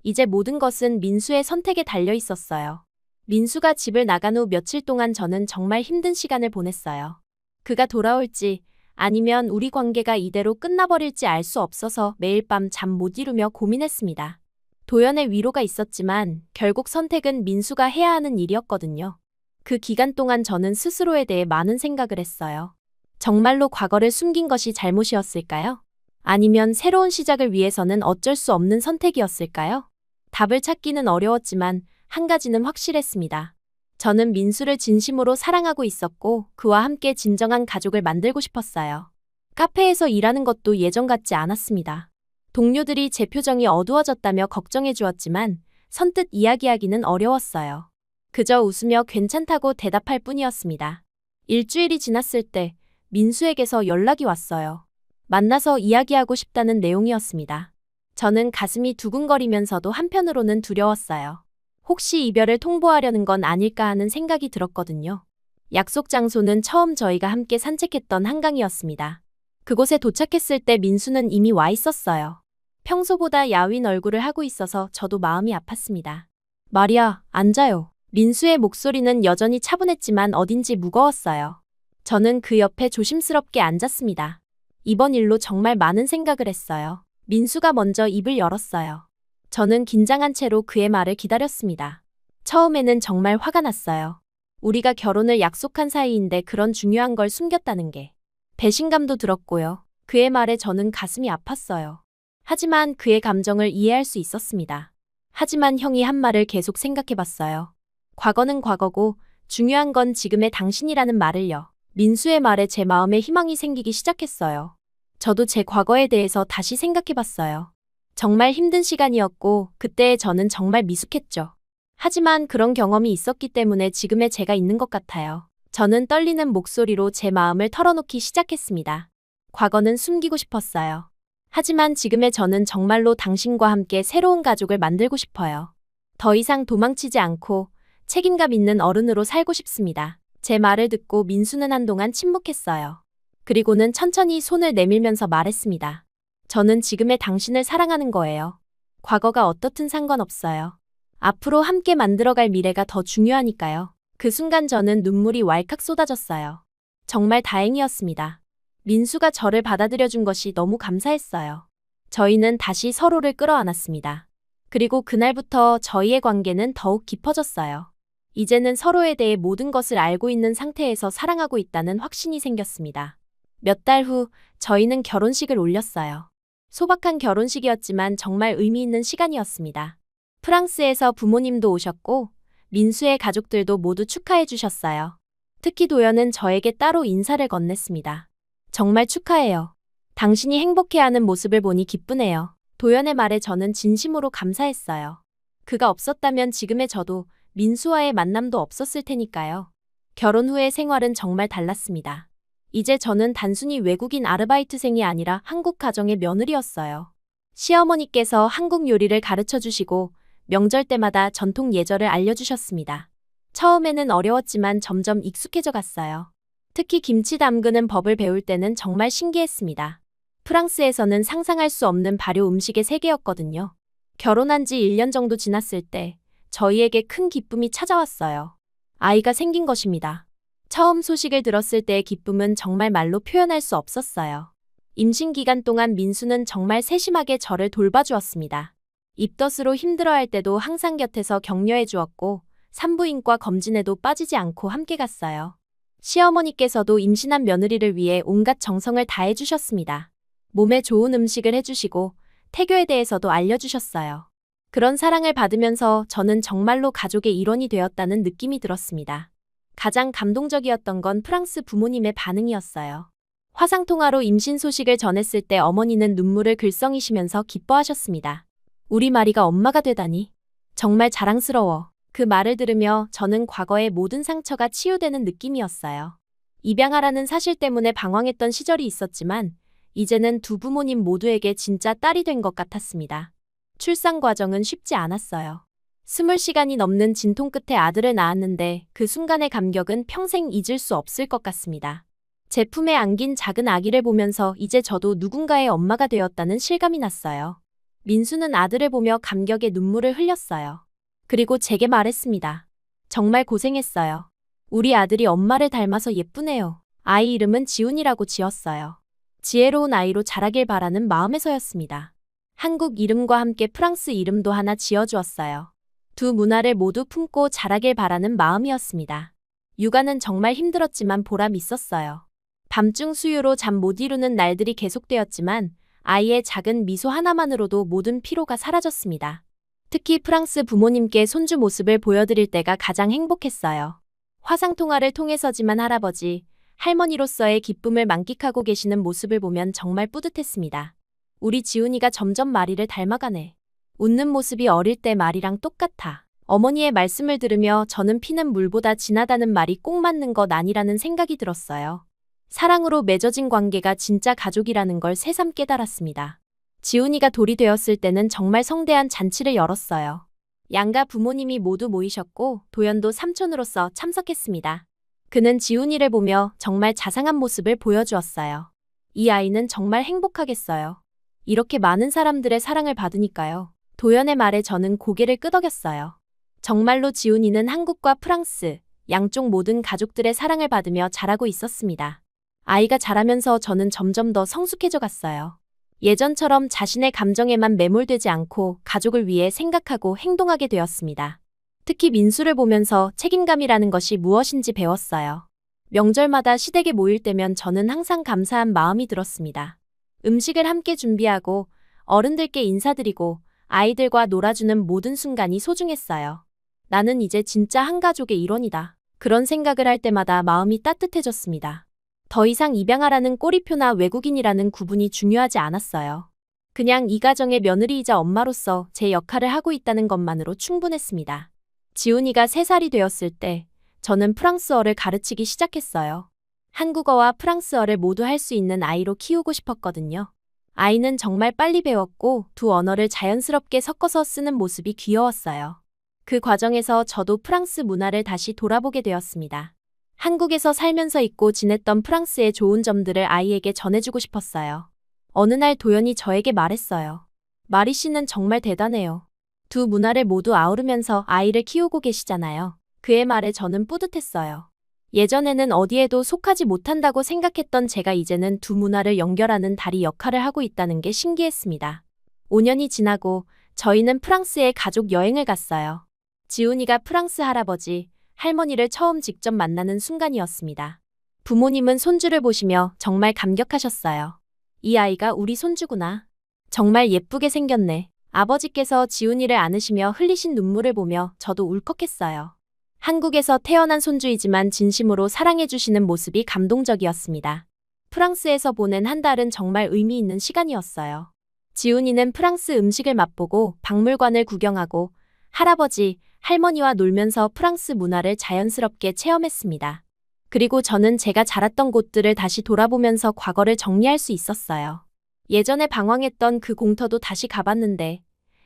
이제 모든 것은 민수의 선택에 달려 있었어요. 민수가 집을 나간 후 며칠 동안 저는 정말 힘든 시간을 보냈어요. 그가 돌아올지, 아니면 우리 관계가 이대로 끝나버릴지 알 수 없어서 매일 밤 잠 못 이루며 고민했습니다. 도연의 위로가 있었지만 결국 선택은 민수가 해야 하는 일이었거든요. 그 기간 동안 저는 스스로에 대해 많은 생각을 했어요. 정말로 과거를 숨긴 것이 잘못이었을까요? 아니면 새로운 시작을 위해서는 어쩔 수 없는 선택이었을까요? 답을 찾기는 어려웠지만 한 가지는 확실했습니다. 저는 민수를 진심으로 사랑하고 있었고 그와 함께 진정한 가족을 만들고 싶었어요. 카페에서 일하는 것도 예전 같지 않았습니다. 동료들이 제 표정이 어두워졌다며 걱정해 주었지만 선뜻 이야기하기는 어려웠어요. 그저 웃으며 괜찮다고 대답할 뿐이었습니다. 일주일이 지났을 때 민수에게서 연락이 왔어요. 만나서 이야기하고 싶다는 내용이었습니다. 저는 가슴이 두근거리면서도 한편으로는 두려웠어요. 혹시 이별을 통보하려는 건 아닐까 하는 생각이 들었거든요. 약속 장소는 처음 저희가 함께 산책했던 한강이었습니다. 그곳에 도착했을 때 민수는 이미 와 있었어요. 평소보다 야윈 얼굴을 하고 있어서 저도 마음이 아팠습니다. 마리아, 앉아요. 민수의 목소리는 여전히 차분했지만 어딘지 무거웠어요. 저는 그 옆에 조심스럽게 앉았습니다. 이번 일로 정말 많은 생각을 했어요. 민수가 먼저 입을 열었어요. 저는 긴장한 채로 그의 말을 기다렸습니다. 처음에는 정말 화가 났어요. 우리가 결혼을 약속한 사이인데 그런 중요한 걸 숨겼다는 게. 배신감도 들었고요. 그의 말에 저는 가슴이 아팠어요. 하지만 그의 감정을 이해할 수 있었습니다. 하지만 형이 한 말을 계속 생각해봤어요. 과거는 과거고 중요한 건 지금의 당신이라는 말을요. 민수의 말에 제 마음에 희망이 생기기 시작했어요. 저도 제 과거에 대해서 다시 생각해봤어요. 정말 힘든 시간이었고 그때의 저는 정말 미숙했죠. 하지만 그런 경험이 있었기 때문에 지금의 제가 있는 것 같아요. 저는 떨리는 목소리로 제 마음을 털어놓기 시작했습니다. 과거는 숨기고 싶었어요. 하지만 지금의 저는 정말로 당신과 함께 새로운 가족을 만들고 싶어요. 더 이상 도망치지 않고 책임감 있는 어른으로 살고 싶습니다. 제 말을 듣고 민수는 한동안 침묵했어요. 그리고는 천천히 손을 내밀면서 말했습니다. 저는 지금의 당신을 사랑하는 거예요. 과거가 어떻든 상관없어요. 앞으로 함께 만들어갈 미래가 더 중요하니까요. 그 순간 저는 눈물이 왈칵 쏟아졌어요. 정말 다행이었습니다. 민수가 저를 받아들여준 것이 너무 감사했어요. 저희는 다시 서로를 끌어안았습니다. 그리고 그날부터 저희의 관계는 더욱 깊어졌어요. 이제는 서로에 대해 모든 것을 알고 있는 상태에서 사랑하고 있다는 확신이 생겼습니다. 몇 달 후 저희는 결혼식을 올렸어요. 소박한 결혼식이었지만 정말 의미 있는 시간이었습니다. 프랑스에서 부모님도 오셨고 민수의 가족들도 모두 축하해 주셨어요. 특히 도연은 저에게 따로 인사를 건넸습니다. 정말 축하해요. 당신이 행복해하는 모습을 보니 기쁘네요. 도연의 말에 저는 진심으로 감사했어요. 그가 없었다면 지금의 저도 민수와의 만남도 없었을 테니까요. 결혼 후의 생활은 정말 달랐습니다. 이제 저는 단순히 외국인 아르바이트생이 아니라 한국 가정의 며느리였어요. 시어머니께서 한국 요리를 가르쳐 주시고 명절 때마다 전통 예절을 알려주셨습니다. 처음에는 어려웠지만 점점 익숙해져 갔어요. 특히 김치 담그는 법을 배울 때는 정말 신기했습니다. 프랑스에서는 상상할 수 없는 발효 음식의 세계였거든요. 결혼한 지 1년 정도 지났을 때 저희에게 큰 기쁨이 찾아왔어요. 아이가 생긴 것입니다. 처음 소식을 들었을 때의 기쁨은 정말 말로 표현할 수 없었어요. 임신 기간 동안 민수는 정말 세심하게 저를 돌봐주었습니다. 입덧으로 힘들어할 때도 항상 곁에서 격려해 주었고 산부인과 검진에도 빠지지 않고 함께 갔어요. 시어머니께서도 임신한 며느리를 위해 온갖 정성을 다해 주셨습니다. 몸에 좋은 음식을 해주시고 태교에 대해서도 알려주셨어요. 그런 사랑을 받으면서 저는 정말로 가족의 일원이 되었다는 느낌이 들었습니다. 가장 감동적이었던 건 프랑스 부모님의 반응이었어요. 화상통화로 임신 소식을 전했을 때 어머니는 눈물을 글썽이시면서 기뻐하셨습니다. 우리 마리가 엄마가 되다니. 정말 자랑스러워. 그 말을 들으며 저는 과거의 모든 상처가 치유되는 느낌이었어요. 입양하라는 사실 때문에 방황했던 시절이 있었지만 이제는 두 부모님 모두에게 진짜 딸이 된 것 같았습니다. 출산 과정은 쉽지 않았어요. 20시간이 넘는 진통 끝에 아들을 낳았는데 그 순간의 감격은 평생 잊을 수 없을 것 같습니다. 제 품에 안긴 작은 아기를 보면서 이제 저도 누군가의 엄마가 되었다는 실감이 났어요. 민수는 아들을 보며 감격의 눈물을 흘렸어요. 그리고 제게 말했습니다. 정말 고생했어요. 우리 아들이 엄마를 닮아서 예쁘네요. 아이 이름은 지훈이라고 지었어요. 지혜로운 아이로 자라길 바라는 마음에서였습니다. 한국 이름과 함께 프랑스 이름도 하나 지어주었어요. 두 문화를 모두 품고 자라길 바라는 마음이었습니다. 육아는 정말 힘들었지만 보람 있었어요. 밤중 수유로 잠 못 이루는 날들이 계속되었지만 아이의 작은 미소 하나만으로도 모든 피로가 사라졌습니다. 특히 프랑스 부모님께 손주 모습을 보여드릴 때가 가장 행복했어요. 화상통화를 통해서지만 할아버지, 할머니로서의 기쁨을 만끽하고 계시는 모습을 보면 정말 뿌듯했습니다. 우리 지훈이가 점점 마리를 닮아가네. 웃는 모습이 어릴 때 마리랑 똑같아. 어머니의 말씀을 들으며 저는 피는 물보다 진하다는 말이 꼭 맞는 것 아니라는 생각이 들었어요. 사랑으로 맺어진 관계가 진짜 가족이라는 걸 새삼 깨달았습니다. 지훈이가 돌이 되었을 때는 정말 성대한 잔치를 열었어요. 양가 부모님이 모두 모이셨고 도연도 삼촌으로서 참석했습니다. 그는 지훈이를 보며 정말 자상한 모습을 보여주었어요. 이 아이는 정말 행복하겠어요. 이렇게 많은 사람들의 사랑을 받으니까요. 도연의 말에 저는 고개를 끄덕였어요. 정말로 지훈이는 한국과 프랑스, 양쪽 모든 가족들의 사랑을 받으며 자라고 있었습니다. 아이가 자라면서 저는 점점 더 성숙해져 갔어요. 예전처럼 자신의 감정에만 매몰되지 않고 가족을 위해 생각하고 행동하게 되었습니다. 특히 민수를 보면서 책임감이라는 것이 무엇인지 배웠어요. 명절마다 시댁에 모일 때면 저는 항상 감사한 마음이 들었습니다. 음식을 함께 준비하고 어른들께 인사드리고 아이들과 놀아주는 모든 순간이 소중했어요. 나는 이제 진짜 한 가족의 일원이다. 그런 생각을 할 때마다 마음이 따뜻해졌습니다. 더 이상 입양하라는 꼬리표나 외국인이라는 구분이 중요하지 않았어요. 그냥 이 가정의 며느리이자 엄마로서 제 역할을 하고 있다는 것만으로 충분했습니다. 지훈이가 3살이 되었을 때 저는 프랑스어를 가르치기 시작했어요. 한국어와 프랑스어를 모두 할 수 있는 아이로 키우고 싶었거든요. 아이는 정말 빨리 배웠고 두 언어를 자연스럽게 섞어서 쓰는 모습이 귀여웠어요. 그 과정에서 저도 프랑스 문화를 다시 돌아보게 되었습니다. 한국에서 살면서 있고 지냈던 프랑스의 좋은 점들을 아이에게 전해주고 싶었어요. 어느 날 도연이 저에게 말했어요. 마리 씨는 정말 대단해요. 두 문화를 모두 아우르면서 아이를 키우고 계시잖아요. 그의 말에 저는 뿌듯했어요. 예전에는 어디에도 속하지 못한다고 생각했던 제가 이제는 두 문화를 연결하는 다리 역할을 하고 있다는 게 신기했습니다. 5년이 지나고 저희는 프랑스에 가족 여행을 갔어요. 지훈이가 프랑스 할아버지, 할머니를 처음 직접 만나는 순간이었습니다. 부모님은 손주를 보시며 정말 감격하셨어요. 이 아이가 우리 손주구나. 정말 예쁘게 생겼네. 아버지께서 지훈이를 안으시며 흘리신 눈물을 보며 저도 울컥했어요. 한국에서 태어난 손주이지만 진심으로 사랑해주시는 모습이 감동적이었습니다. 프랑스에서 보낸 한 달은 정말 의미 있는 시간이었어요. 지훈이는 프랑스 음식을 맛보고 박물관을 구경하고 할아버지, 할머니와 놀면서 프랑스 문화를 자연스럽게 체험했습니다. 그리고 저는 제가 자랐던 곳들을 다시 돌아보면서 과거를 정리할 수 있었어요. 예전에 방황했던 그 공터도 다시 가봤는데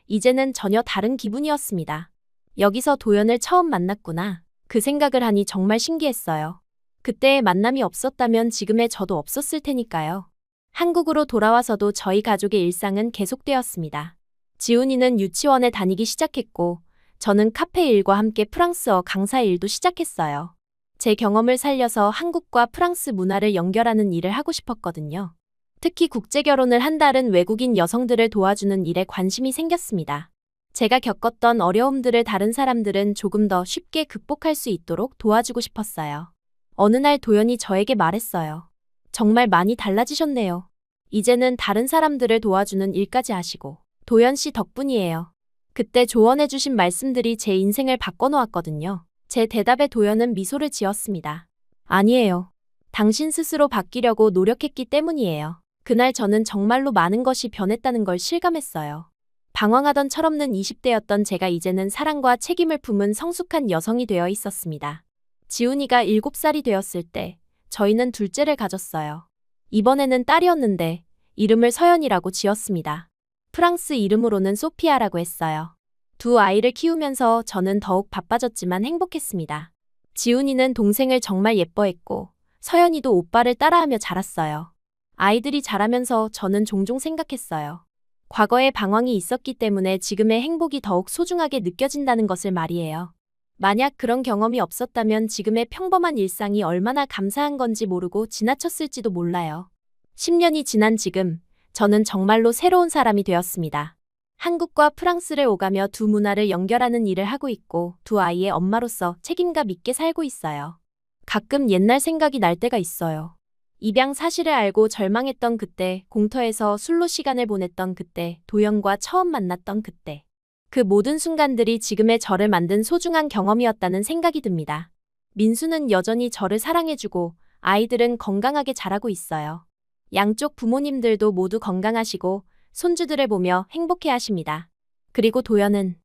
이제는 전혀 다른 기분이었습니다. 여기서 도연을 처음 만났구나. 그 생각을 하니 정말 신기했어요. 그때의 만남이 없었다면 지금의 저도 없었을 테니까요. 한국으로 돌아와서도 저희 가족의 일상은 계속되었습니다. 지훈이는 유치원에 다니기 시작했고 저는 카페 일과 함께 프랑스어 강사 일도 시작했어요. 제 경험을 살려서 한국과 프랑스 문화를 연결하는 일을 하고 싶었거든요. 특히 국제결혼을 한다는 외국인 여성들을 도와주는 일에 관심이 생겼습니다. 제가 겪었던 어려움들을 다른 사람들은 조금 더 쉽게 극복할 수 있도록 도와주고 싶었어요. 어느 날 도연이 저에게 말했어요. 정말 많이 달라지셨네요. 이제는 다른 사람들을 도와주는 일까지 하시고. 도연 씨 덕분이에요. 그때 조언해주신 말씀들이 제 인생을 바꿔놓았거든요. 제 대답에 도연은 미소를 지었습니다. 아니에요. 당신 스스로 바뀌려고 노력했기 때문이에요. 그날 저는 정말로 많은 것이 변했다는 걸 실감했어요. 방황하던 철없는 20대였던 제가 이제는 사랑과 책임을 품은 성숙한 여성이 되어 있었습니다. 지훈이가 7살이 되었을 때 저희는 둘째를 가졌어요. 이번에는 딸이었는데 이름을 서연이라고 지었습니다. 프랑스 이름으로는 소피아라고 했어요. 두 아이를 키우면서 저는 더욱 바빠졌지만 행복했습니다. 지훈이는 동생을 정말 예뻐했고 서연이도 오빠를 따라하며 자랐어요. 아이들이 자라면서 저는 종종 생각했어요. 과거에 방황이 있었기 때문에 지금의 행복이 더욱 소중하게 느껴진다는 것을 말이에요. 만약 그런 경험이 없었다면 지금의 평범한 일상이 얼마나 감사한 건지 모르고 지나쳤을지도 몰라요. 10년이 지난 지금, 저는 정말로 새로운 사람이 되었습니다. 한국과 프랑스를 오가며 두 문화를 연결하는 일을 하고 있고 두 아이의 엄마로서 책임감 있게 살고 있어요. 가끔 옛날 생각이 날 때가 있어요. 입양 사실을 알고 절망했던 그때, 공터에서 술로 시간을 보냈던 그때, 도연과 처음 만났던 그때. 그 모든 순간들이 지금의 저를 만든 소중한 경험이었다는 생각이 듭니다. 민수는 여전히 저를 사랑해주고 아이들은 건강하게 자라고 있어요. 양쪽 부모님들도 모두 건강하시고 손주들을 보며 행복해하십니다. 그리고 도연은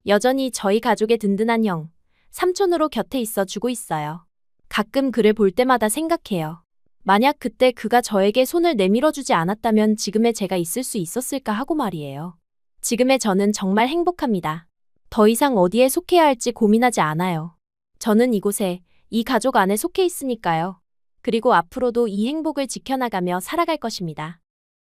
여전히 저희 가족의 든든한 형, 삼촌으로 곁에 있어 주고 있어요. 가끔 그를 볼 때마다 생각해요. 만약 그때 그가 저에게 손을 내밀어주지 않았다면 지금의 제가 있을 수 있었을까 하고 말이에요. 지금의 저는 정말 행복합니다. 더 이상 어디에 속해야 할지 고민하지 않아요. 저는 이곳에, 이 가족 안에 속해 있으니까요. 그리고 앞으로도 이 행복을 지켜나가며 살아갈 것입니다.